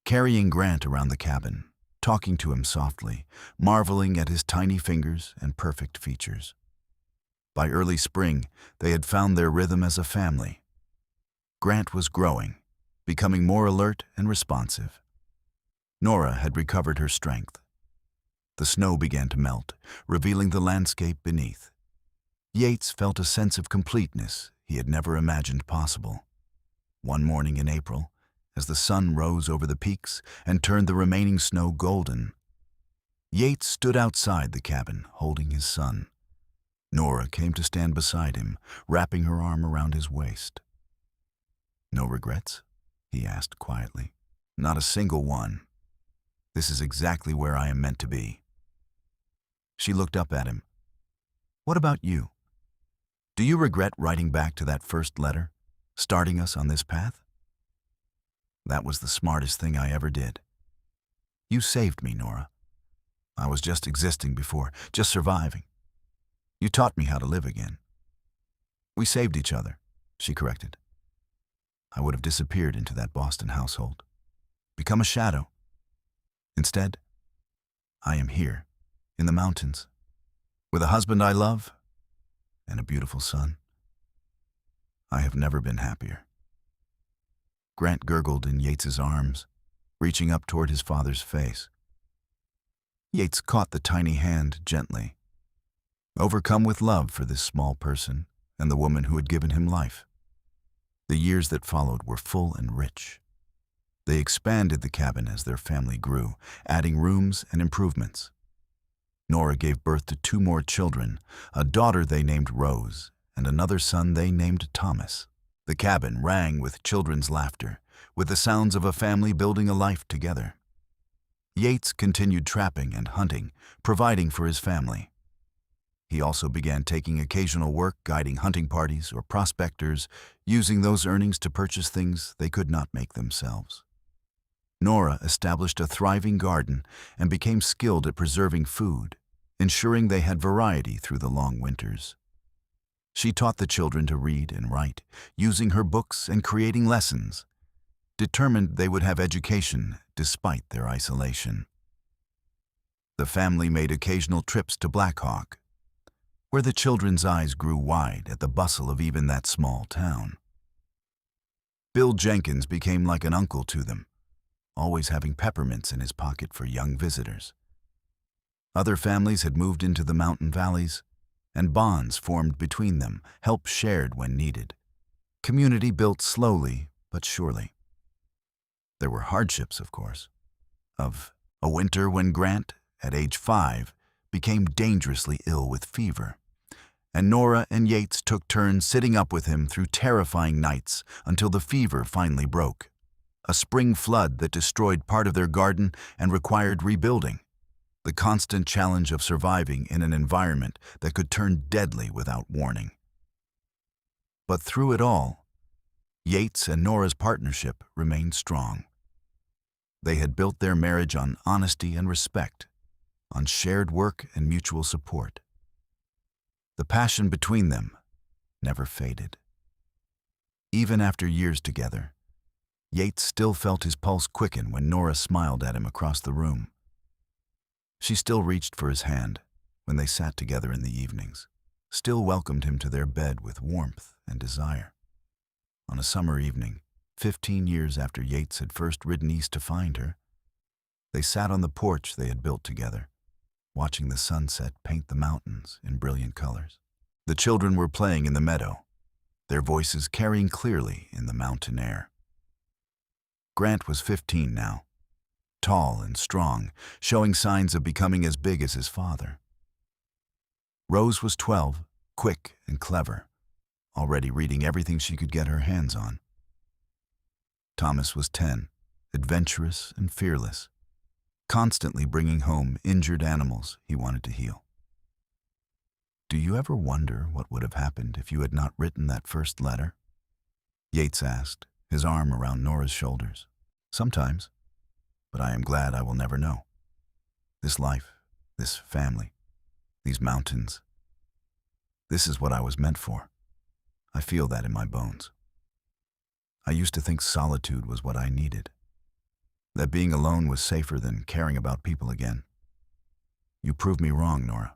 Carrying Grant around the cabin, talking to him softly, marveling at his tiny fingers and perfect features. By early spring, they had found their rhythm as a family. Grant was growing, becoming more alert and responsive. Nora had recovered her strength. The snow began to melt, revealing the landscape beneath. Yates felt a sense of completeness he had never imagined possible. One morning in April, as the sun rose over the peaks and turned the remaining snow golden, Yates stood outside the cabin, holding his son. Nora came to stand beside him, wrapping her arm around his waist. "No regrets?" he asked quietly. "Not a single one. This is exactly where I am meant to be." She looked up at him. "What about you? Do you regret writing back to that first letter, starting us on this path?" "That was the smartest thing I ever did. You saved me, Nora. I was just existing before, just surviving. You taught me how to live again." We saved each other, she corrected. I would have disappeared into that Boston household, become a shadow. Instead, I am here, in the mountains, with a husband I love and a beautiful son. I have never been happier. Grant gurgled in Yates's arms, reaching up toward his father's face. Yates caught the tiny hand gently, overcome with love for this small person and the woman who had given him life. The years that followed were full and rich. They expanded the cabin as their family grew, adding rooms and improvements. Nora gave birth to 2 more children, a daughter they named Rose, and another son they named Thomas. The cabin rang with children's laughter, with the sounds of a family building a life together. Yates continued trapping and hunting, providing for his family. He also began taking occasional work guiding hunting parties or prospectors, using those earnings to purchase things they could not make themselves. Nora established a thriving garden and became skilled at preserving food, ensuring they had variety through the long winters. She taught the children to read and write, using her books and creating lessons, determined they would have education despite their isolation. The family made occasional trips to Black Hawk, where the children's eyes grew wide at the bustle of even that small town. Bill Jenkins became like an uncle to them, always having peppermints in his pocket for young visitors. Other families had moved into the mountain valleys, and bonds formed between them, help shared when needed. Community built slowly but surely. There were hardships, of course. Of a winter when Grant, at age 5, became dangerously ill with fever, and Nora and Yates took turns sitting up with him through terrifying nights until the fever finally broke. A spring flood that destroyed part of their garden and required rebuilding. The constant challenge of surviving in an environment that could turn deadly without warning. But through it all, Yates and Nora's partnership remained strong. They had built their marriage on honesty and respect, on shared work and mutual support. The passion between them never faded. Even after years together, Yates still felt his pulse quicken when Nora smiled at him across the room. She still reached for his hand when they sat together in the evenings, still welcomed him to their bed with warmth and desire. On a summer evening, 15 years after Yates had first ridden east to find her, they sat on the porch they had built together, watching the sunset paint the mountains in brilliant colors. The children were playing in the meadow, their voices carrying clearly in the mountain air. Grant was 15 now, tall and strong, showing signs of becoming as big as his father. Rose was 12, quick and clever, already reading everything she could get her hands on. Thomas was 10, adventurous and fearless, constantly bringing home injured animals he wanted to heal. Do you ever wonder what would have happened if you had not written that first letter? Yates asked, his arm around Nora's shoulders. Sometimes, but I am glad I will never know. This life, this family, these mountains, this is what I was meant for. I feel that in my bones. I used to think solitude was what I needed, that being alone was safer than caring about people again. You proved me wrong, Nora.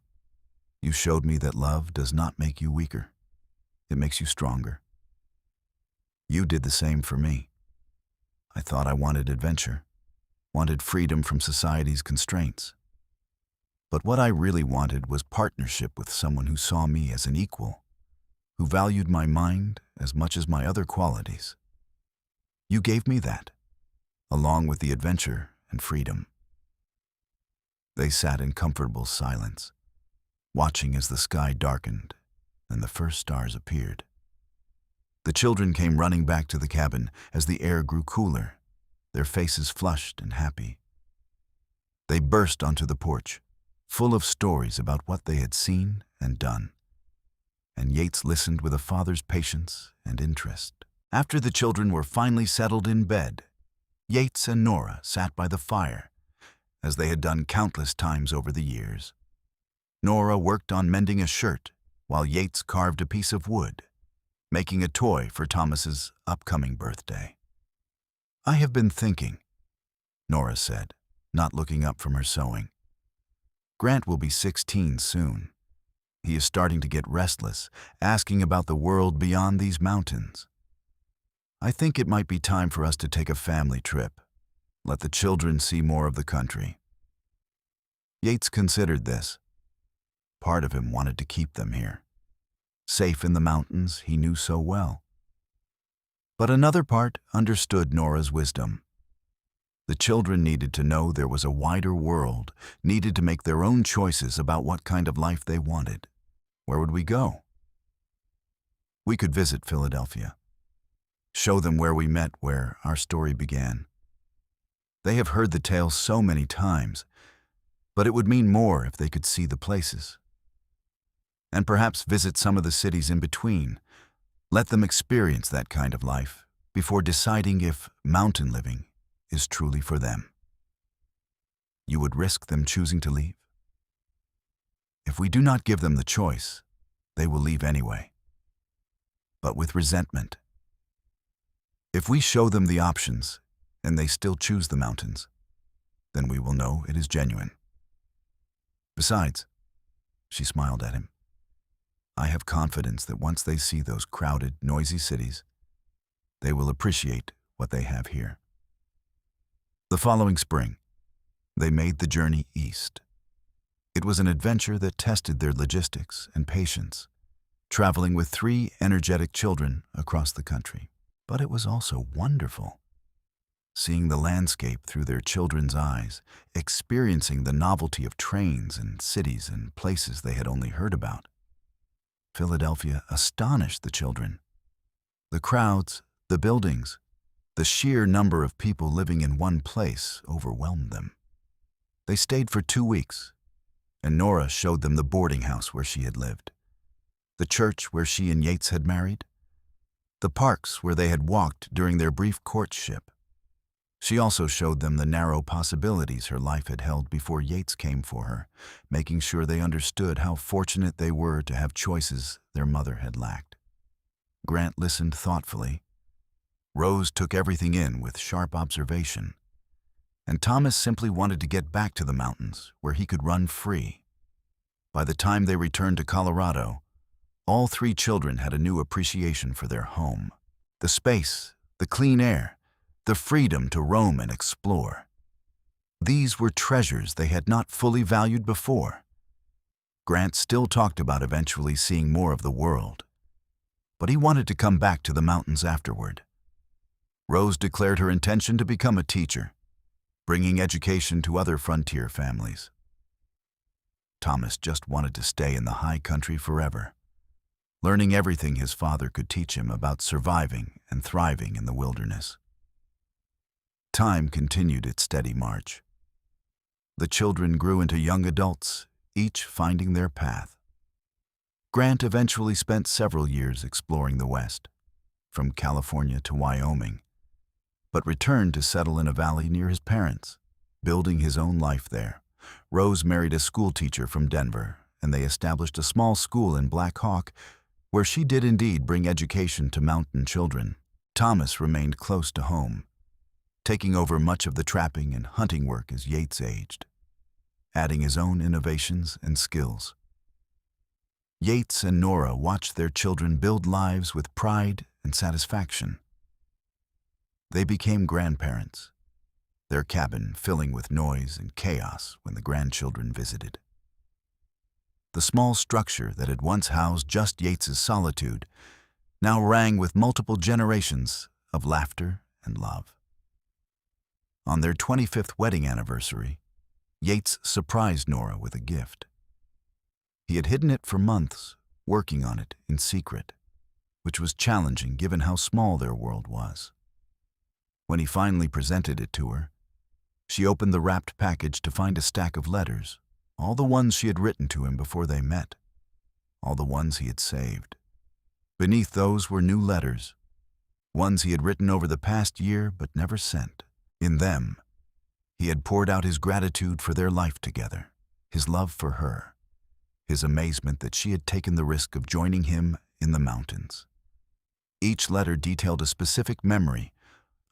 You showed me that love does not make you weaker. It makes you stronger. You did the same for me. I thought I wanted adventure, wanted freedom from society's constraints. But what I really wanted was partnership with someone who saw me as an equal, who valued my mind as much as my other qualities. You gave me that, along with the adventure and freedom. They sat in comfortable silence, watching as the sky darkened and the first stars appeared. The children came running back to the cabin as the air grew cooler, their faces flushed and happy. They burst onto the porch, full of stories about what they had seen and done. And Yates listened with a father's patience and interest. After the children were finally settled in bed, Yates and Nora sat by the fire, as they had done countless times over the years. Nora worked on mending a shirt, while Yates carved a piece of wood, making a toy for Thomas's upcoming birthday. "I have been thinking," Nora said, not looking up from her sewing. "Grant will be 16 soon. He is starting to get restless, asking about the world beyond these mountains. I think it might be time for us to take a family trip. Let the children see more of the country." Yates considered this. Part of him wanted to keep them here, safe in the mountains he knew so well. But another part understood Nora's wisdom. The children needed to know there was a wider world, needed to make their own choices about what kind of life they wanted. Where would we go? We could visit Philadelphia. Show them where we met, where our story began. They have heard the tale so many times, but it would mean more if they could see the places. And perhaps visit some of the cities in between. Let them experience that kind of life before deciding if mountain living is truly for them. You would risk them choosing to leave? If we do not give them the choice, they will leave anyway, but with resentment. If we show them the options and they still choose the mountains, then we will know it is genuine. Besides, she smiled at him, I have confidence that once they see those crowded, noisy cities, they will appreciate what they have here. The following spring, they made the journey east. It was an adventure that tested their logistics and patience, traveling with 3 energetic children across the country. But it was also wonderful. Seeing the landscape through their children's eyes, experiencing the novelty of trains and cities and places they had only heard about. Philadelphia astonished the children. The crowds, the buildings, the sheer number of people living in one place overwhelmed them. They stayed for 2 weeks, and Nora showed them the boarding house where she had lived, the church where she and Yates had married, the parks where they had walked during their brief courtship. She also showed them the narrow possibilities her life had held before Yates came for her, making sure they understood how fortunate they were to have choices their mother had lacked. Grant listened thoughtfully. Rose took everything in with sharp observation. And Thomas simply wanted to get back to the mountains where he could run free. By the time they returned to Colorado, all 3 children had a new appreciation for their home. The space, the clean air, the freedom to roam and explore. These were treasures they had not fully valued before. Grant still talked about eventually seeing more of the world, but he wanted to come back to the mountains afterward. Rose declared her intention to become a teacher, bringing education to other frontier families. Thomas just wanted to stay in the high country forever, learning everything his father could teach him about surviving and thriving in the wilderness. Time continued its steady march. The children grew into young adults, each finding their path. Grant eventually spent several years exploring the West, from California to Wyoming, but returned to settle in a valley near his parents, building his own life there. Rose married a schoolteacher from Denver, and they established a small school in Black Hawk, where she did indeed bring education to mountain children. Thomas remained close to home, taking over much of the trapping and hunting work as Yates aged, adding his own innovations and skills. Yates and Nora watched their children build lives with pride and satisfaction. They became grandparents, their cabin filling with noise and chaos when the grandchildren visited. The small structure that had once housed just Yates's solitude now rang with multiple generations of laughter and love. On their 25th wedding anniversary, Yates surprised Nora with a gift. He had hidden it for months, working on it in secret, which was challenging given how small their world was. When he finally presented it to her, she opened the wrapped package to find a stack of letters, all the ones she had written to him before they met, all the ones he had saved. Beneath those were new letters, ones he had written over the past year but never sent. In them, he had poured out his gratitude for their life together, his love for her, his amazement that she had taken the risk of joining him in the mountains. Each letter detailed a specific memory,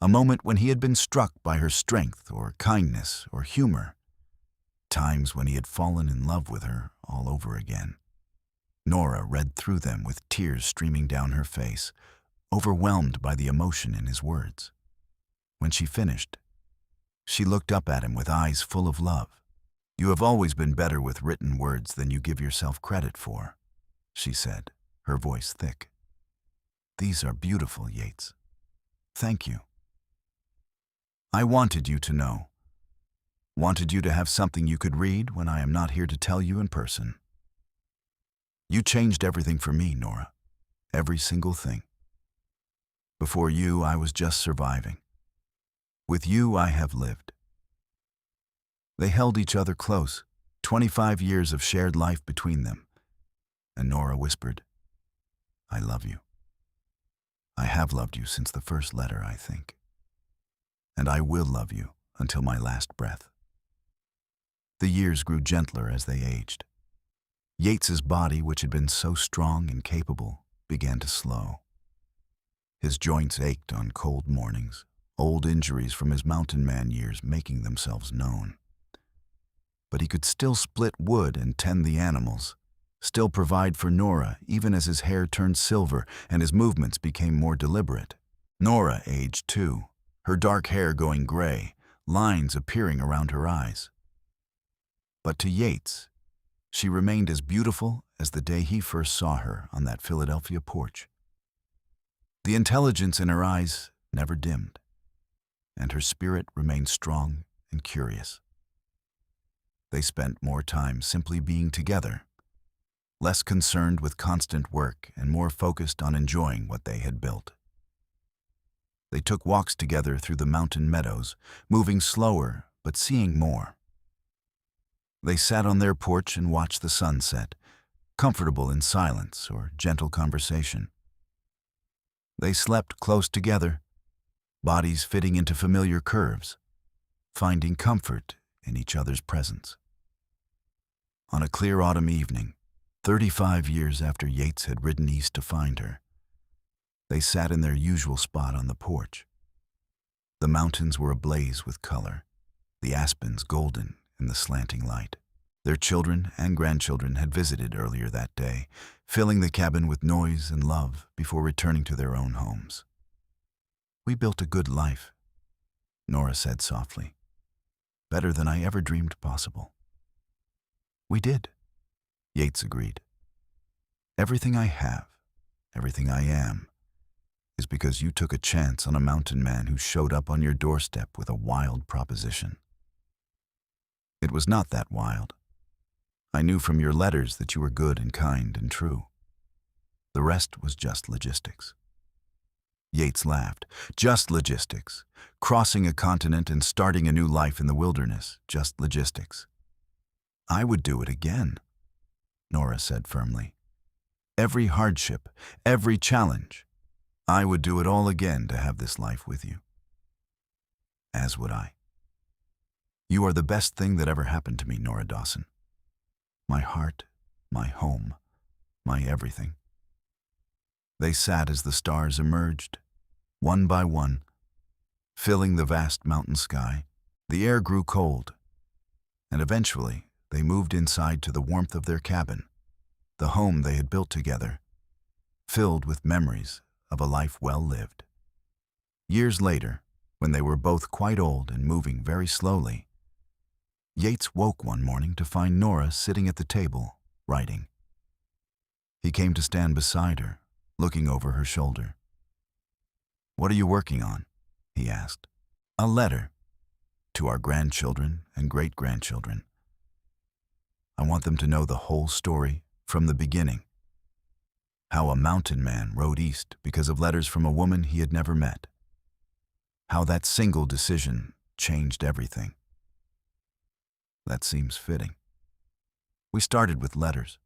a moment when he had been struck by her strength or kindness or humor, times when he had fallen in love with her all over again. Nora read through them with tears streaming down her face, overwhelmed by the emotion in his words. When she finished, she looked up at him with eyes full of love. "You have always been better with written words than you give yourself credit for," she said, her voice thick. "These are beautiful, Yates. Thank you. I wanted you to know. Wanted you to have something you could read when I am not here to tell you in person. You changed everything for me, Nora. Every single thing. Before you, I was just surviving. With you, I have lived." They held each other close, 25 years of shared life between them, and Nora whispered, "I love you. I have loved you since the first letter, I think. And I will love you until my last breath." The years grew gentler as they aged. Yates's body, which had been so strong and capable, began to slow. His joints ached on cold mornings, old injuries from his mountain man years making themselves known. But he could still split wood and tend the animals, still provide for Nora even as his hair turned silver and his movements became more deliberate. Nora aged too, her dark hair going gray, lines appearing around her eyes. But to Yates, she remained as beautiful as the day he first saw her on that Philadelphia porch. The intelligence in her eyes never dimmed, and her spirit remained strong and curious. They spent more time simply being together, less concerned with constant work and more focused on enjoying what they had built. They took walks together through the mountain meadows, moving slower but seeing more. They sat on their porch and watched the sunset, comfortable in silence or gentle conversation. They slept close together, bodies fitting into familiar curves, finding comfort in each other's presence. On a clear autumn evening, 35 years after Yates had ridden east to find her, they sat in their usual spot on the porch. The mountains were ablaze with color, the aspens golden in the slanting light. Their children and grandchildren had visited earlier that day, filling the cabin with noise and love before returning to their own homes. "We built a good life," Nora said softly. "Better than I ever dreamed possible." "We did," Yates agreed. "Everything I have, everything I am, is because you took a chance on a mountain man who showed up on your doorstep with a wild proposition. It was not that wild. I knew from your letters that you were good and kind and true. The rest was just logistics." Yates laughed. "Just logistics. Crossing a continent and starting a new life in the wilderness. Just logistics." "I would do it again," Nora said firmly. "Every hardship, every challenge. I would do it all again to have this life with you." "As would I. You are the best thing that ever happened to me, Nora Dawson. My heart, my home, my everything." They sat as the stars emerged, one by one, filling the vast mountain sky. The air grew cold, and eventually they moved inside to the warmth of their cabin, the home they had built together, filled with memories of a life well lived. Years later, when they were both quite old and moving very slowly, Yates woke one morning to find Nora sitting at the table, writing. He came to stand beside her, looking over her shoulder. "What are you working on?" he asked. "A letter to our grandchildren and great-grandchildren. I want them to know the whole story from the beginning. How a mountain man rode east because of letters from a woman he had never met. How that single decision changed everything." That seems fitting. We started with letters.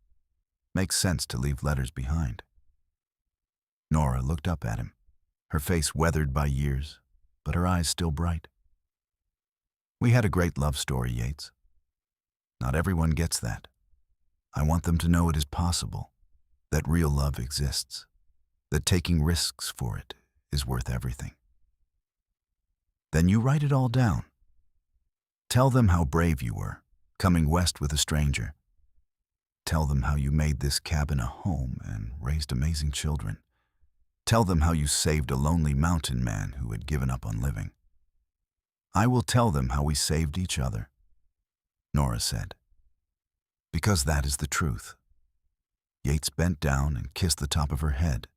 Makes sense to leave letters behind. Nora looked up at him, her face weathered by years, but her eyes still bright. "We had a great love story, Yates. Not everyone gets that. I want them to know it is possible, that real love exists, that taking risks for it is worth everything. Then you write it all down. Tell them how brave you were, coming west with a stranger. Tell them how you made this cabin a home and raised amazing children. Tell them how you saved a lonely mountain man who had given up on living. I will tell them how we saved each other, Nora said. Because that is the truth. Yates bent down and kissed the top of her head,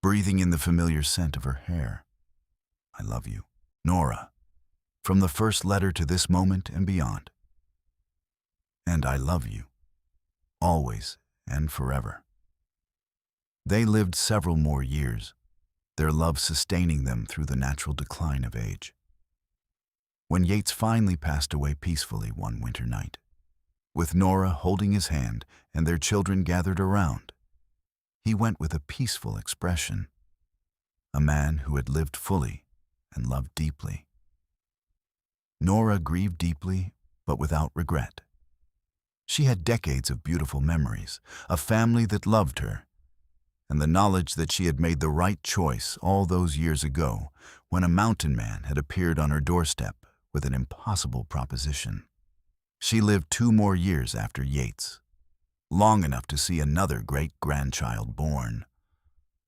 breathing in the familiar scent of her hair. I love you, Nora, from the first letter to this moment and beyond. And I love you, always and forever. They lived several more years, their love sustaining them through the natural decline of age. When Yates finally passed away peacefully one winter night, with Nora holding his hand and their children gathered around, he went with a peaceful expression, a man who had lived fully and loved deeply. Nora grieved deeply, but without regret. She had decades of beautiful memories, a family that loved her, and the knowledge that she had made the right choice all those years ago when a mountain man had appeared on her doorstep with an impossible proposition. She lived 2 more years after Yates, long enough to see another great-grandchild born,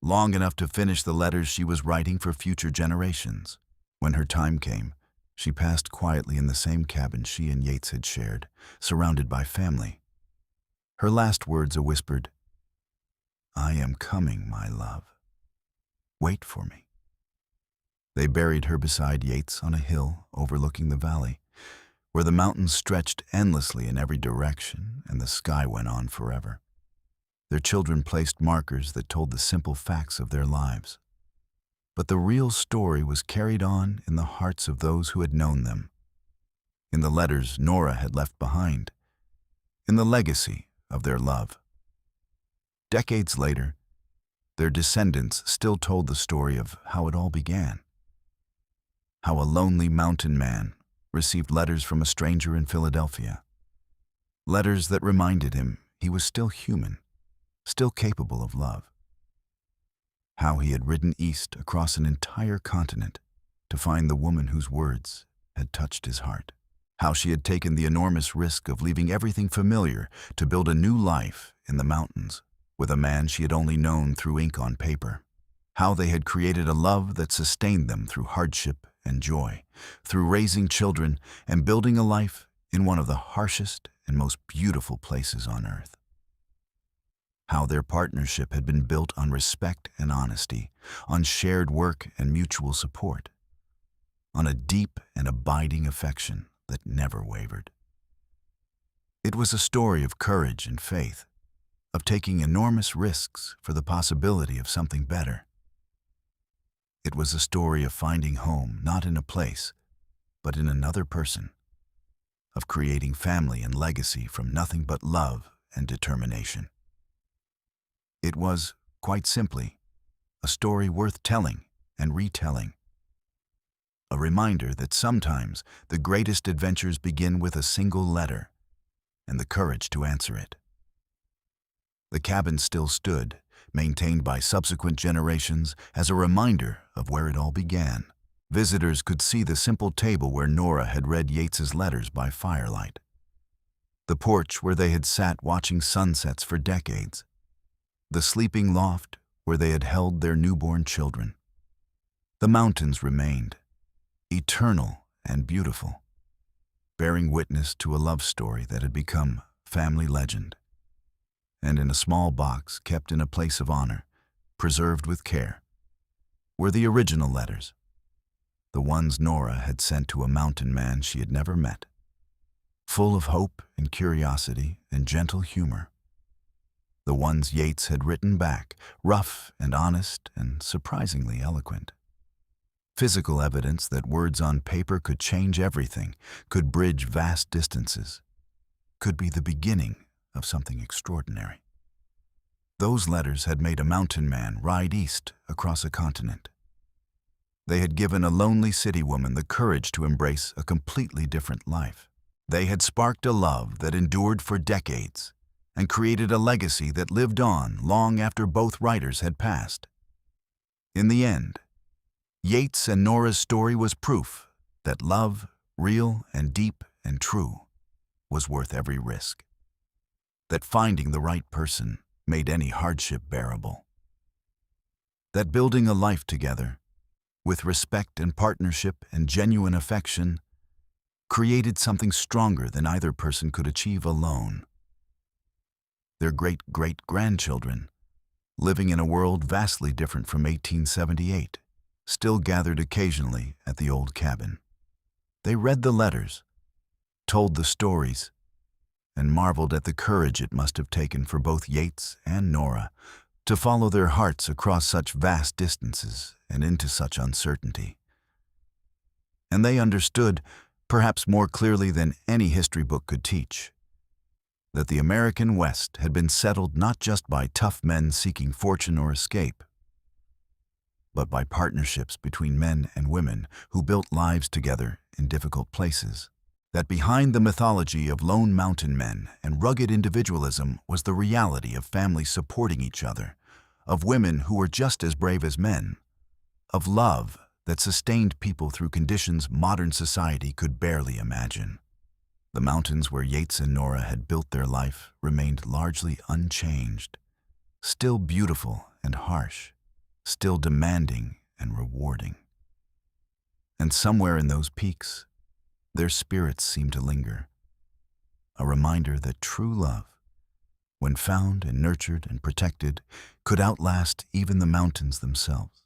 long enough to finish the letters she was writing for future generations. When her time came, she passed quietly in the same cabin she and Yates had shared, surrounded by family. Her last words a whispered, "I am coming, my love. Wait for me." They buried her beside Yates on a hill overlooking the valley, where the mountains stretched endlessly in every direction and the sky went on forever. Their children placed markers that told the simple facts of their lives. But the real story was carried on in the hearts of those who had known them, in the letters Nora had left behind, in the legacy of their love. Decades later, their descendants still told the story of how it all began. How a lonely mountain man received letters from a stranger in Philadelphia. Letters that reminded him he was still human, still capable of love. How he had ridden east across an entire continent to find the woman whose words had touched his heart. How she had taken the enormous risk of leaving everything familiar to build a new life in the mountains with a man she had only known through ink on paper. How they had created a love that sustained them through hardship and joy, through raising children and building a life in one of the harshest and most beautiful places on earth. How their partnership had been built on respect and honesty, on shared work and mutual support, on a deep and abiding affection that never wavered. It was a story of courage and faith, of taking enormous risks for the possibility of something better. It was a story of finding home not in a place, but in another person, of creating family and legacy from nothing but love and determination. It was, quite simply, a story worth telling and retelling. A reminder that sometimes the greatest adventures begin with a single letter and the courage to answer it. The cabin still stood, maintained by subsequent generations as a reminder of where it all began. Visitors could see the simple table where Nora had read Yates's letters by firelight, the porch where they had sat watching sunsets for decades, the sleeping loft where they had held their newborn children. The mountains remained, eternal and beautiful, bearing witness to a love story that had become family legend. And in a small box kept in a place of honor, preserved with care, were the original letters, the ones Nora had sent to a mountain man she had never met, full of hope and curiosity and gentle humor. The ones Yates had written back, rough and honest and surprisingly eloquent. Physical evidence that words on paper could change everything, could bridge vast distances, could be the beginning of something extraordinary. Those letters had made a mountain man ride east across a continent. They had given a lonely city woman the courage to embrace a completely different life. They had sparked a love that endured for decades and created a legacy that lived on long after both writers had passed. In the end, Yates and Nora's story was proof that love, real and deep and true, was worth every risk. That finding the right person made any hardship bearable. That building a life together, with respect and partnership and genuine affection, created something stronger than either person could achieve alone. Their great-great-grandchildren, living in a world vastly different from 1878, still gathered occasionally at the old cabin. They read the letters, told the stories, and marveled at the courage it must have taken for both Yates and Nora to follow their hearts across such vast distances and into such uncertainty. And they understood, perhaps more clearly than any history book could teach, that the American West had been settled not just by tough men seeking fortune or escape, but by partnerships between men and women who built lives together in difficult places. That behind the mythology of lone mountain men and rugged individualism was the reality of families supporting each other, of women who were just as brave as men, of love that sustained people through conditions modern society could barely imagine. The mountains where Yates and Nora had built their life remained largely unchanged, still beautiful and harsh, still demanding and rewarding. And somewhere in those peaks, their spirits seemed to linger, a reminder that true love, when found and nurtured and protected, could outlast even the mountains themselves.